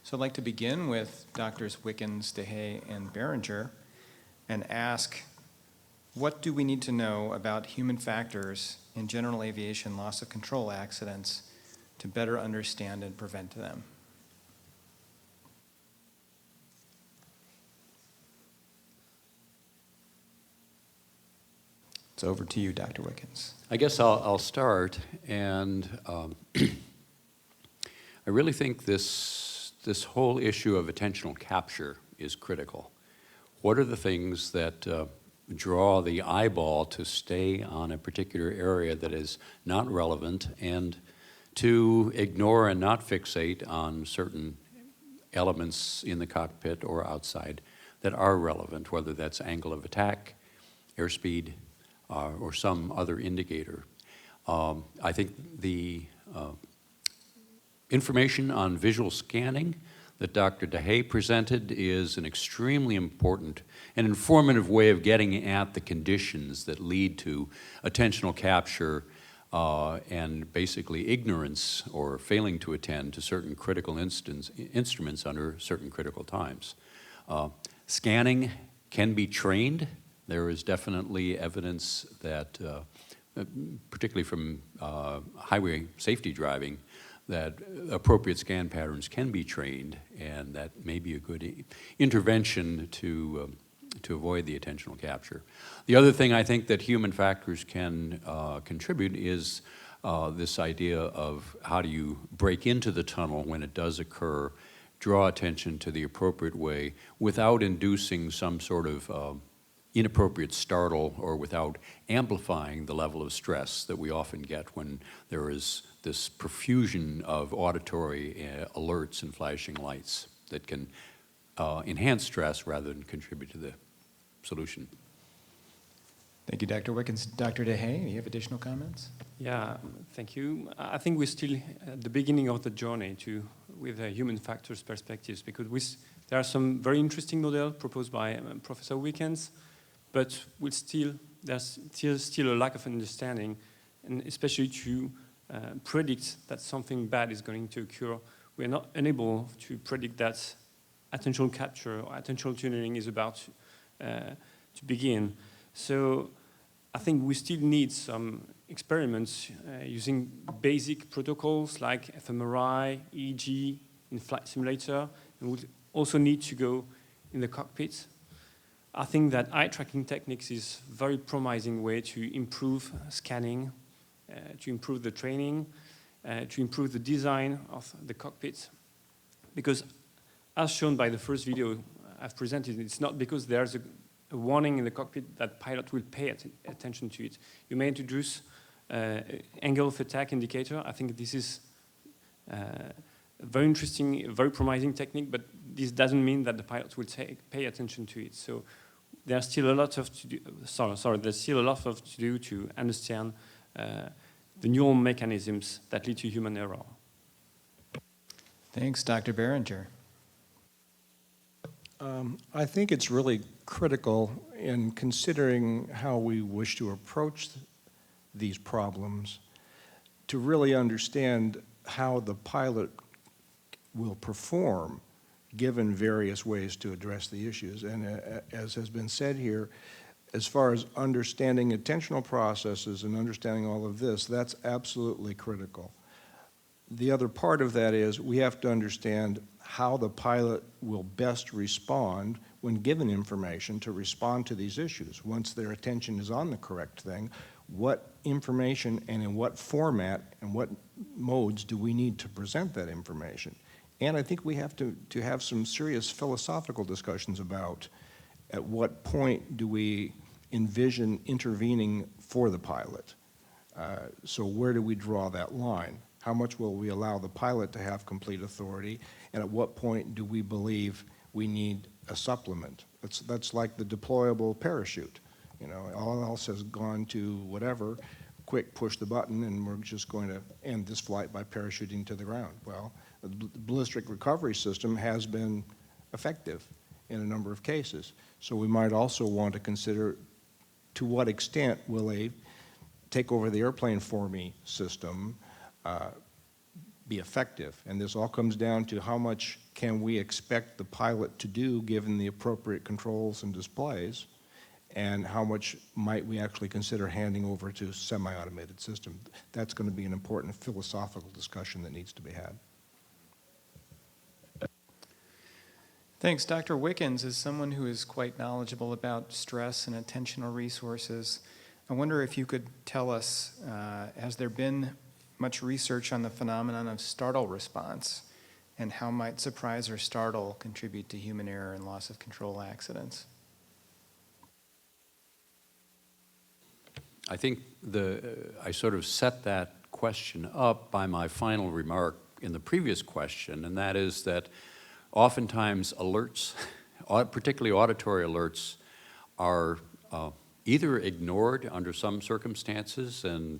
So I'd like to begin with Drs. Wickens, Dehais, and Beringer and ask, what do we need to know about human factors in general aviation loss of control accidents to better understand and prevent them? It's over to you, Dr. Wickens. I guess I'll start, and I really think this whole issue of attentional capture is critical. What are the things that draw the eyeball to stay on a particular area that is not relevant, and to ignore and not fixate on certain elements in the cockpit or outside that are relevant, whether that's angle of attack, airspeed, or some other indicator. I think the information on visual scanning that Dr. Dehais presented is an extremely important and informative way of getting at the conditions that lead to attentional capture and basically ignorance or failing to attend to certain critical instruments under certain critical times. Scanning can be trained. There is definitely evidence that, particularly from highway safety driving, that appropriate scan patterns can be trained, and that may be a good intervention to avoid the attentional capture. The other thing I think that human factors can contribute is this idea of how do you break into the tunnel when it does occur, draw attention to the appropriate way without inducing some sort of inappropriate startle, or without amplifying the level of stress that we often get when there is this profusion of auditory alerts and flashing lights that can enhance stress rather than contribute to the solution. Thank you, Dr. Wickens. Dr. Dehais, do you have additional comments? Yeah, thank you. I think we're still at the beginning of the journey with human factors perspectives, because there are some very interesting models proposed by Professor Wickens, but there's still a lack of understanding, and especially to predict that something bad is going to occur. We're not unable to predict that attentional capture or attentional tunneling is about to begin. So I think we still need some experiments using basic protocols like fMRI, EEG, in-flight simulator, and we also need to go in the cockpit. I think that eye tracking techniques is a very promising way to improve scanning, to improve the training, to improve the design of the cockpit. Because as shown by the first video I've presented, it's not because there's a warning in the cockpit that pilot will pay attention to it. You may introduce angle of attack indicator. I think this is a very interesting, very promising technique, but this doesn't mean that the pilots will pay attention to it. So there's still a lot of to do. There's still a lot of to do to understand the neural mechanisms that lead to human error. Thanks, Dr. Beringer. I think it's really critical in considering how we wish to approach these problems to really understand how the pilot will perform given various ways to address the issues. And as has been said here, as far as understanding attentional processes and understanding all of this, that's absolutely critical. The other part of that is we have to understand how the pilot will best respond when given information to respond to these issues. Once their attention is on the correct thing, what information and in what format and what modes do we need to present that information? And I think we have to have some serious philosophical discussions about at what point do we envision intervening for the pilot. So where do we draw that line? How much will we allow the pilot to have complete authority? And at what point do we believe we need a supplement? That's like the deployable parachute. You know, all else has gone to whatever, quick push the button and we're just going to end this flight by parachuting to the ground. Well, the ballistic recovery system has been effective in a number of cases. So we might also want to consider to what extent will a take over the airplane for me system be effective. And this all comes down to how much can we expect the pilot to do given the appropriate controls and displays, and how much might we actually consider handing over to semi-automated system. That's going to be an important philosophical discussion that needs to be had. Thanks. Dr. Wickens is someone who is quite knowledgeable about stress and attentional resources. I wonder if you could tell us, has there been much research on the phenomenon of startle response, and how might surprise or startle contribute to human error and loss of control accidents? I think I sort of set that question up by my final remark in the previous question, and that is that oftentimes alerts, particularly auditory alerts, are either ignored under some circumstances, and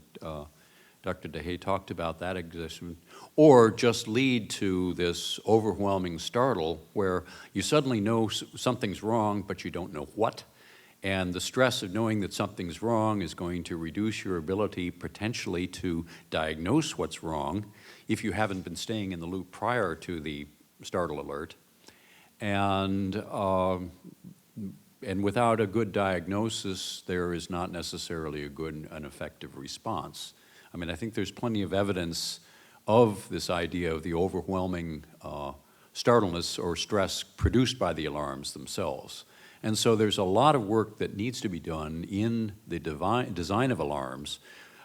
Dr. Dehais talked about that existence, or just lead to this overwhelming startle where you suddenly know something's wrong, but you don't know what. And the stress of knowing that something's wrong is going to reduce your ability potentially to diagnose what's wrong if you haven't been staying in the loop prior to the startle alert. And without a good diagnosis, there is not necessarily a good and effective response. I mean, I think there's plenty of evidence of this idea of the overwhelming startleness or stress produced by the alarms themselves. And so there's a lot of work that needs to be done in the design of alarms,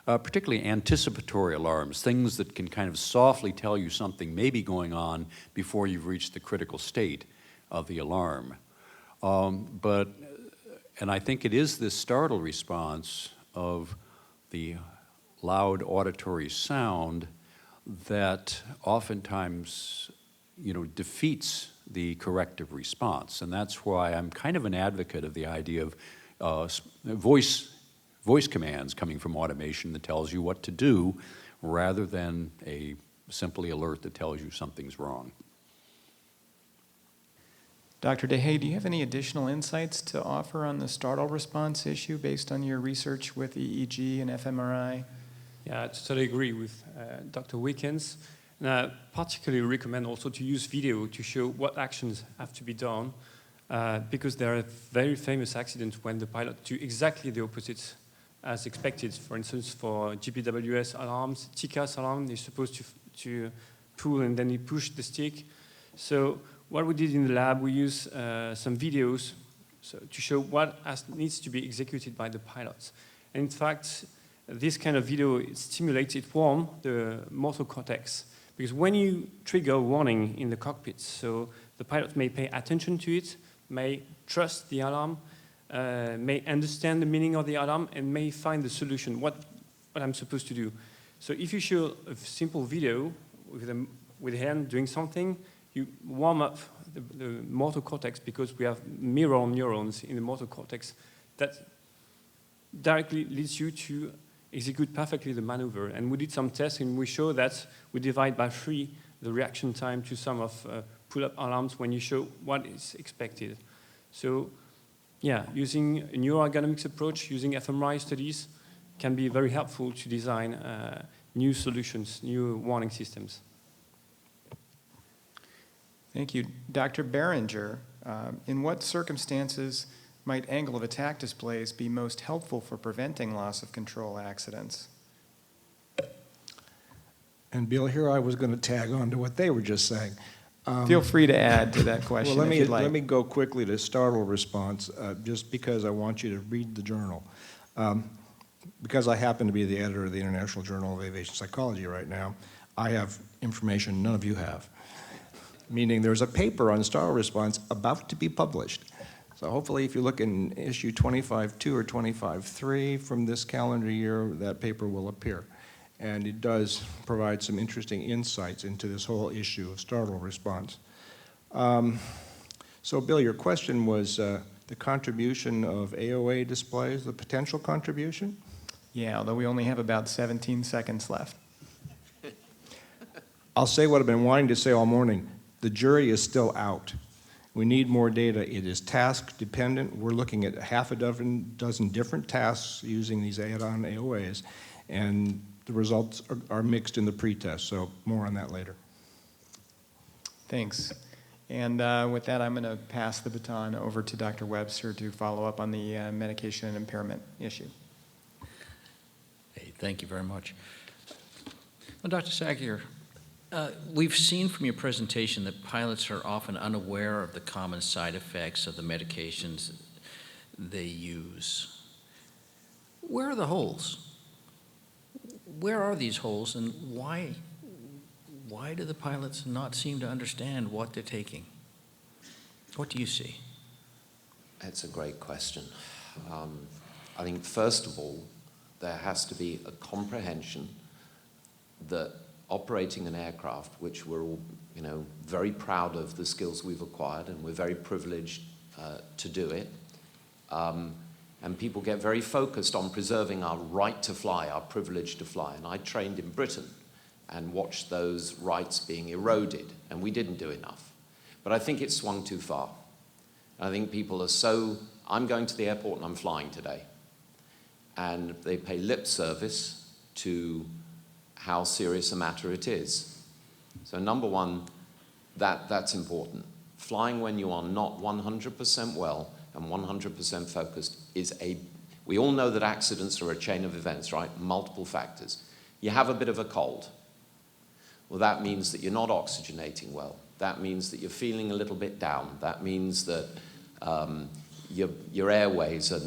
particularly anticipatory alarms, things that can kind of softly tell you something may be going on before you've reached the critical state of the alarm. And I think it is this startle response of the loud auditory sound that oftentimes, defeats the corrective response. And that's why I'm kind of an advocate of the idea of voice commands coming from automation that tells you what to do rather than a simply alert that tells you something's wrong. Dr. Dehais, do you have any additional insights to offer on the startle response issue based on your research with EEG and fMRI? Yeah, I totally agree with Dr. Wickens. And I particularly recommend also to use video to show what actions have to be done, because there are very famous accidents when the pilot do exactly the opposite as expected. For instance, for GPWS alarms, TCAS alarm, they're supposed to pull and then you push the stick. So what we did in the lab, we used some videos to show what needs to be executed by the pilots. And in fact, this kind of video, it stimulates, it warms the motor cortex. Because when you trigger a warning in the cockpit, so the pilot may pay attention to it, may trust the alarm, may understand the meaning of the alarm, and may find the solution, what I'm supposed to do. So if you show a simple video with a hand doing something, you warm up the motor cortex, because we have mirror neurons in the motor cortex that directly leads you to execute perfectly the maneuver. And we did some tests, and we show that we divide by 3 the reaction time to some of pull-up alarms when you show what is expected. So, yeah, using a neuroergonomics approach, using fMRI studies, can be very helpful to design new solutions, new warning systems. Thank you. Dr. Beringer, in what circumstances might angle of attack displays be most helpful for preventing loss of control accidents? And Bill, here I was going to tag on to what they were just saying. Feel free to add to that question if you'd like. Let me go quickly to startle response, just because I want you to read the journal. Because I happen to be the editor of the International Journal of Aviation Psychology right now, I have information none of you have. meaning there's a paper on startle response about to be published. So hopefully if you look in issue 25.2 or 25.3 from this calendar year, that paper will appear. And it does provide some interesting insights into this whole issue of startle response. So Bill, your question was the contribution of AOA displays, the potential contribution? Yeah, although we only have about 17 seconds left. I'll say what I've been wanting to say all morning. The jury is still out. We need more data. It is task dependent. We're looking at half a dozen different tasks using these add-on AOAs, and the results are mixed in the pretest, so more on that later. Thanks. And with that, I'm going to pass the baton over to Dr. Webster to follow up on the medication and impairment issue. Hey, thank you very much. Well, Dr. Sackier, we've seen from your presentation that pilots are often unaware of the common side effects of the medications they use. Where are the holes? Where are these holes, and why do the pilots not seem to understand what they're taking? What do you see? It's a great question. I think, first of all, there has to be a comprehension that operating an aircraft, which we're all, very proud of the skills we've acquired, and we're very privileged to do it. And people get very focused on preserving our right to fly, our privilege to fly. And I trained in Britain and watched those rights being eroded, and we didn't do enough. But I think it swung too far. I think people are I'm going to the airport and I'm flying today. And they pay lip service to how serious a matter it is. So number one, that's important. Flying when you are not 100% well and 100% focused we all know that accidents are a chain of events, right? Multiple factors. You have a bit of a cold. Well, that means that you're not oxygenating well. That means that you're feeling a little bit down. That means that your airways are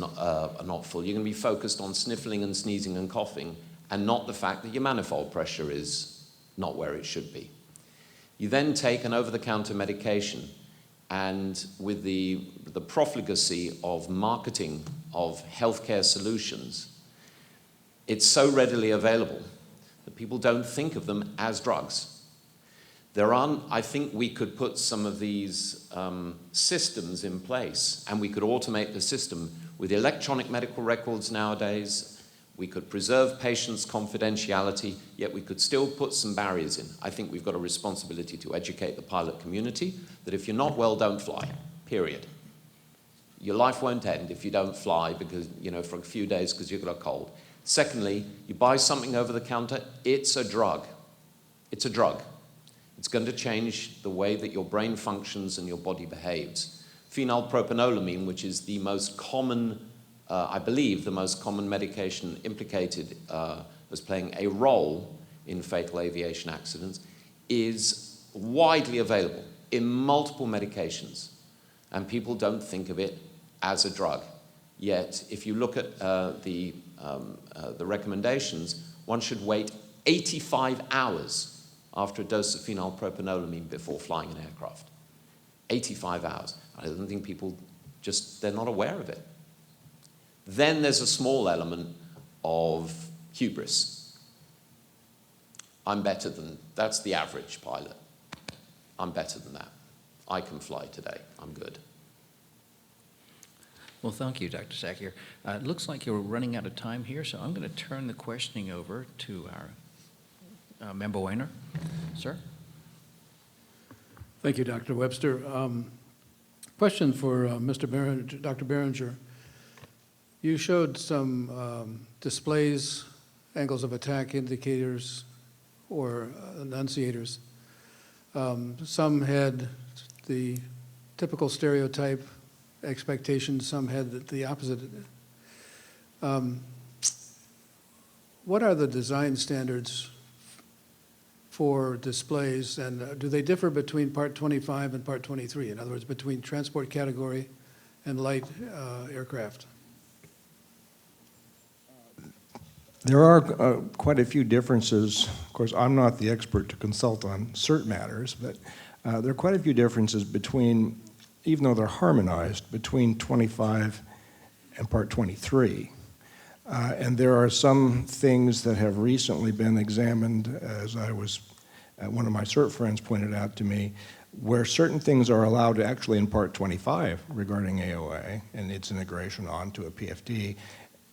not full. You're going to be focused on sniffling and sneezing and coughing, and not the fact that your manifold pressure is not where it should be. You then take an over-the-counter medication, and with the profligacy of marketing of healthcare solutions, it's so readily available that people don't think of them as drugs. I think we could put some of these systems in place, and we could automate the system with electronic medical records nowadays. We could preserve patients' confidentiality, yet we could still put some barriers in. I think we've got a responsibility to educate the pilot community that if you're not well, don't fly, period. Your life won't end if you don't fly because, for a few days because you've got a cold. Secondly, you buy something over the counter, it's a drug. It's a drug. It's going to change the way that your brain functions and your body behaves. Phenylpropanolamine, which is the most common I believe the most common medication implicated as playing a role in fatal aviation accidents, is widely available in multiple medications, and people don't think of it as a drug. Yet, if you look at the recommendations, one should wait 85 hours after a dose of phenylpropanolamine before flying an aircraft. 85 hours. I don't think people they're not aware of it. Then there's a small element of hubris. That's the average pilot. I'm better than that. I can fly today. I'm good. Well, thank you, Dr. Sackier. It looks like you're running out of time here, so I'm going to turn the questioning over to our member Weiner. Sir? Thank you, Dr. Webster. Question for Dr. Beringer. You showed some displays, angles of attack indicators, or enunciators. Some had the typical stereotype expectations, some had the opposite. What are the design standards for displays, and do they differ between Part 25 and Part 23? In other words, between transport category and light aircraft? There are quite a few differences. Of course, I'm not the expert to consult on cert matters, but There are quite a few differences between, even though they're harmonized, between 25 and Part 23. And there are some things that have recently been examined, as one of my cert friends pointed out to me, where certain things are allowed actually in Part 25 regarding AOA and its integration onto a PFD,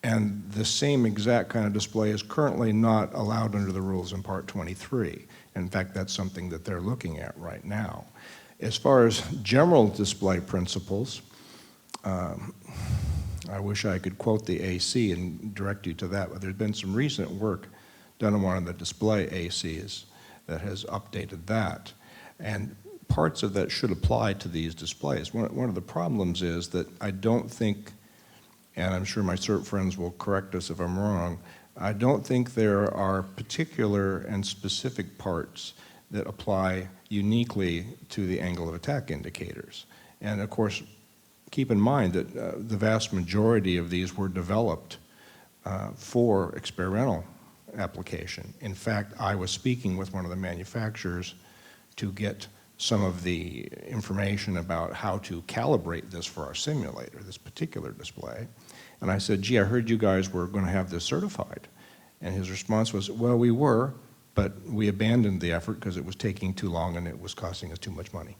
and the same exact kind of display is currently not allowed under the rules in Part 23. In fact, that's something that they're looking at right now. As far as general display principles, I wish I could quote the AC and direct you to that, but there's been some recent work done on one of the display ACs that has updated that. And parts of that should apply to these displays. One of the problems is that I don't think, and I'm sure my CERT friends will correct us if I'm wrong, I don't think there are particular and specific parts that apply uniquely to the angle of attack indicators. And of course, keep in mind that the vast majority of these were developed for experimental application. In fact, I was speaking with one of the manufacturers to get some of the information about how to calibrate this for our simulator, this particular display. And I said, gee, I heard you guys were going to have this certified. And his response was, well, we were, but we abandoned the effort because it was taking too long and it was costing us too much money.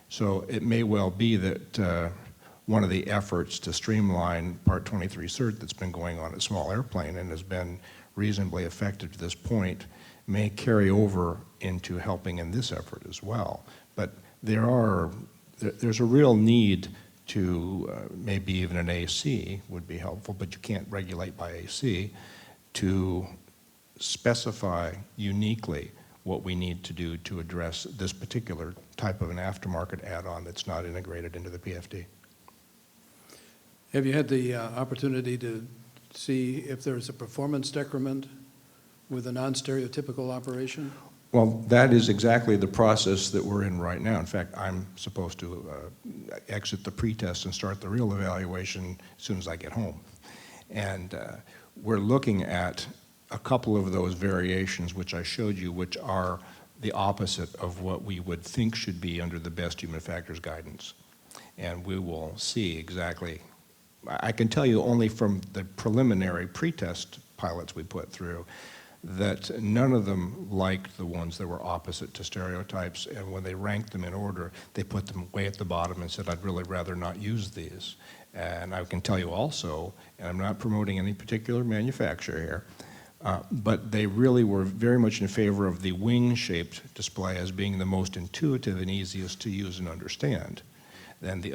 So it may well be that one of the efforts to streamline Part 23 cert that's been going on at Small Airplane and has been reasonably effective to this point may carry over into helping in this effort as well. But there's a real need to, maybe even an AC would be helpful, but you can't regulate by AC, to specify uniquely what we need to do to address this particular type of an aftermarket add-on that's not integrated into the PFD. Have you had the opportunity to see if there's a performance decrement with a non-stereotypical operation? Well, that is exactly the process that we're in right now. In fact, I'm supposed to exit the pretest and start the real evaluation as soon as I get home. And we're looking at a couple of those variations which I showed you, which are the opposite of what we would think should be under the best human factors guidance. And we will see exactly, I can tell you only from the preliminary pretest pilots we put through, that none of them liked the ones that were opposite to stereotypes, and when they ranked them in order, they put them way at the bottom and said, I'd really rather not use these. And I can tell you also, and I'm not promoting any particular manufacturer here, but they really were very much in favor of the wing-shaped display as being the most intuitive and easiest to use and understand. Then the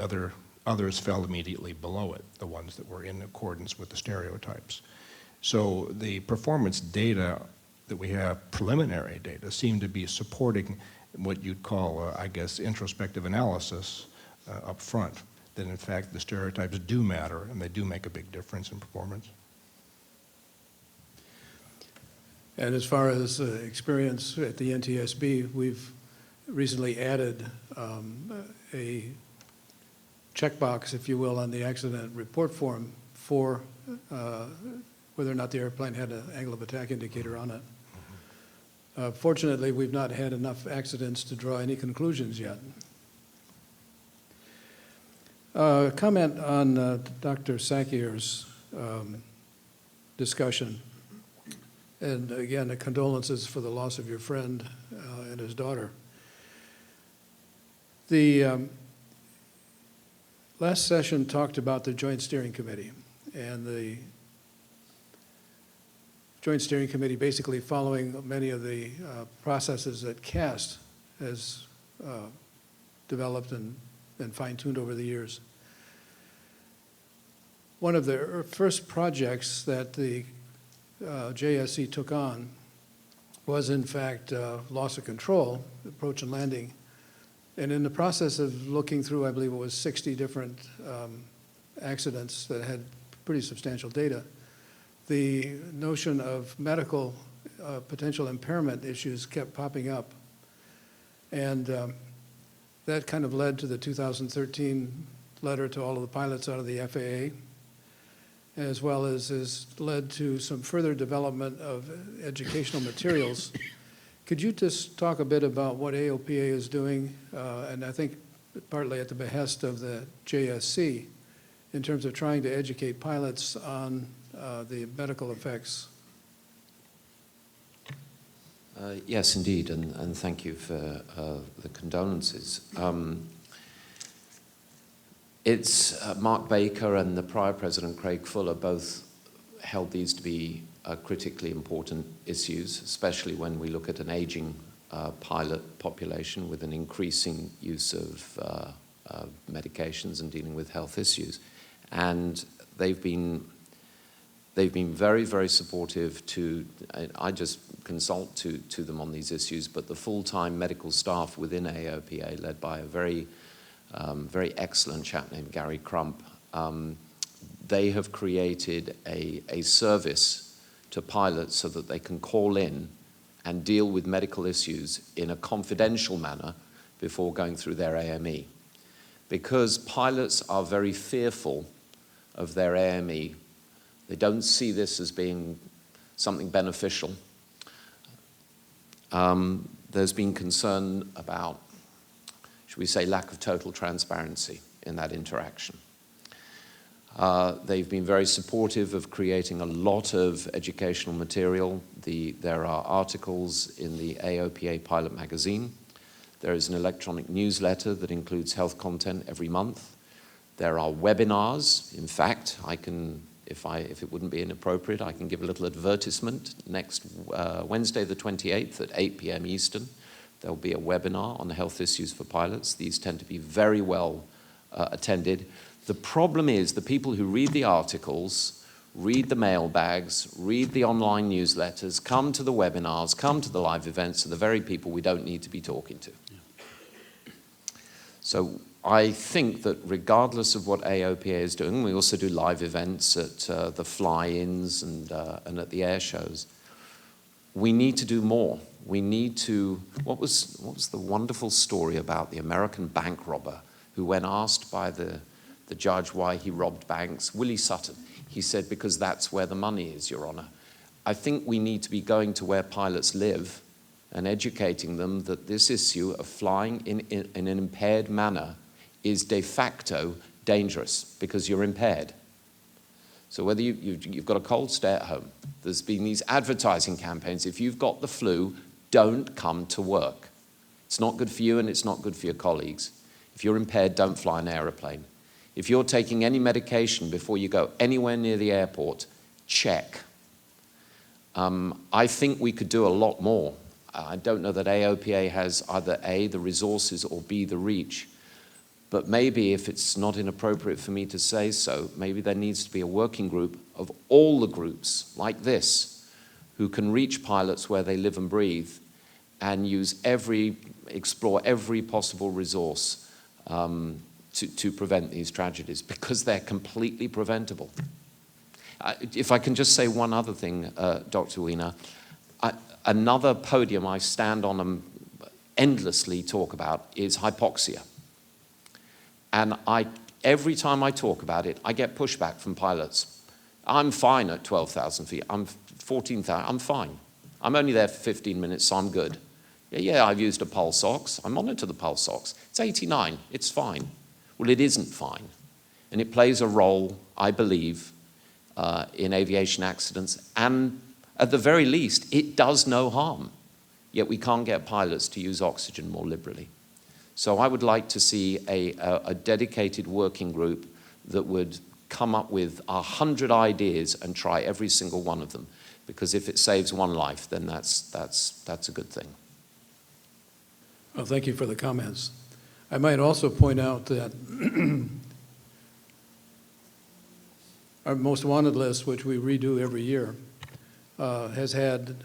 others fell immediately below it, the ones that were in accordance with the stereotypes. So the performance data that we have, preliminary data, seem to be supporting what you'd call, I guess, introspective analysis up front, that in fact the stereotypes do matter and they do make a big difference in performance. And as far as experience at the NTSB, we've recently added a checkbox, if you will, on the accident report form for whether or not the airplane had an angle of attack indicator on it. Fortunately, we've not had enough accidents to draw any conclusions yet. Comment on Dr. Sackier's discussion. And again, condolences for the loss of your friend and his daughter. The last session talked about the Joint Steering Committee, and the Joint Steering Committee basically following many of the processes that CAST has developed and fine-tuned over the years. One of the first projects that the JSC took on was in fact loss of control, approach and landing. And in the process of looking through, I believe it was 60 different accidents that had pretty substantial data, the notion of medical potential impairment issues kept popping up. And that kind of led to the 2013 letter to all of the pilots out of the FAA, as well as has led to some further development of educational materials Could you just talk a bit about what AOPA is doing, and I think partly at the behest of the JSC, in terms of trying to educate pilots on the medical effects? Yes, indeed, and thank you for the condolences. It's Mark Baker and the prior president, Craig Fuller, both held these to be critically important issues, especially when we look at an aging pilot population with an increasing use of medications and dealing with health issues. And they've been very, very supportive to, I just consult to them on these issues, but the full-time medical staff within AOPA, led by a very excellent chap named Gary Crump, they have created a service to pilots so that they can call in and deal with medical issues in a confidential manner before going through their AME. Because pilots are very fearful of their AME, they don't see this as being something beneficial. There's been concern about, should we say, lack of total transparency in that interaction. They've been very supportive of creating a lot of educational material. There are articles in the AOPA Pilot magazine. There is an electronic newsletter that includes health content every month. There are webinars. In fact, I can, if it wouldn't be inappropriate, I can give a little advertisement. Next Wednesday the 28th at 8 p.m. Eastern, there'll be a webinar on health issues for pilots. These tend to be very well attended. The problem is the people who read the articles, read the mailbags, read the online newsletters, come to the webinars, come to the live events, are the very people we don't need to be talking to. Yeah. So I think that regardless of what AOPA is doing, we also do live events at the fly-ins and at the air shows. We need to do more. We need to, what was the wonderful story about the American bank robber who, when asked by the judge why he robbed banks, Willie Sutton, he said, because that's where the money is, Your Honor. I think we need to be going to where pilots live and educating them that this issue of flying in an impaired manner is de facto dangerous because you're impaired. So whether you've got a cold, stay at home. There's been these advertising campaigns. If you've got the flu, don't come to work. It's not good for you and it's not good for your colleagues. If you're impaired, don't fly an aeroplane. If you're taking any medication before you go anywhere near the airport, check. I think we could do a lot more. I don't know that AOPA has either A, the resources, or B, the reach. But maybe, if it's not inappropriate for me to say so, maybe there needs to be a working group of all the groups like this who can reach pilots where they live and breathe and explore every possible resource to prevent these tragedies, because they're completely preventable. If I can just say one other thing, Dr. Wiener, another podium I stand on and endlessly talk about is hypoxia. And every time I talk about it, I get pushback from pilots. I'm fine at 12,000 feet. I'm 14,000. I'm fine. I'm only there for 15 minutes, so I'm good. Yeah, I've used a pulse ox. I monitor the pulse ox. It's 89. It's fine. Well, it isn't fine. And it plays a role, I believe, in aviation accidents. And at the very least, it does no harm. Yet we can't get pilots to use oxygen more liberally. So I would like to see a dedicated working group that would come up with 100 ideas and try every single one of them. Because if it saves one life, then that's a good thing. Well, thank you for the comments. I might also point out that our most wanted list, which we redo every year, has had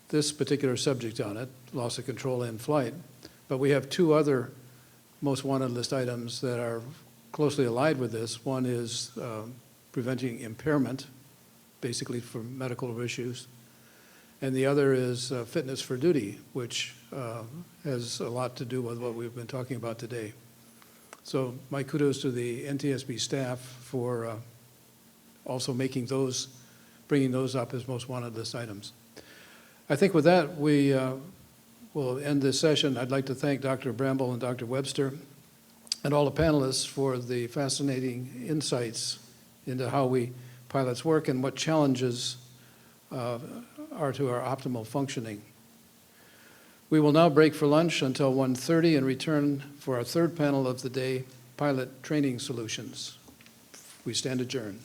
this particular subject on it, loss of control in flight. But we have two other most wanted list items that are closely allied with this. One is preventing impairment, basically for medical issues. And the other is fitness for duty, which has a lot to do with what we've been talking about today. So my kudos to the NTSB staff for also bringing those up as most wanted list items. I think with that, we we'll end this session. I'd like to thank Dr. Bramble and Dr. Webster and all the panelists for the fascinating insights into how we pilots work and what challenges are to our optimal functioning. We will now break for lunch until 1:30 and return for our third panel of the day, Pilot Training Solutions. We stand adjourned.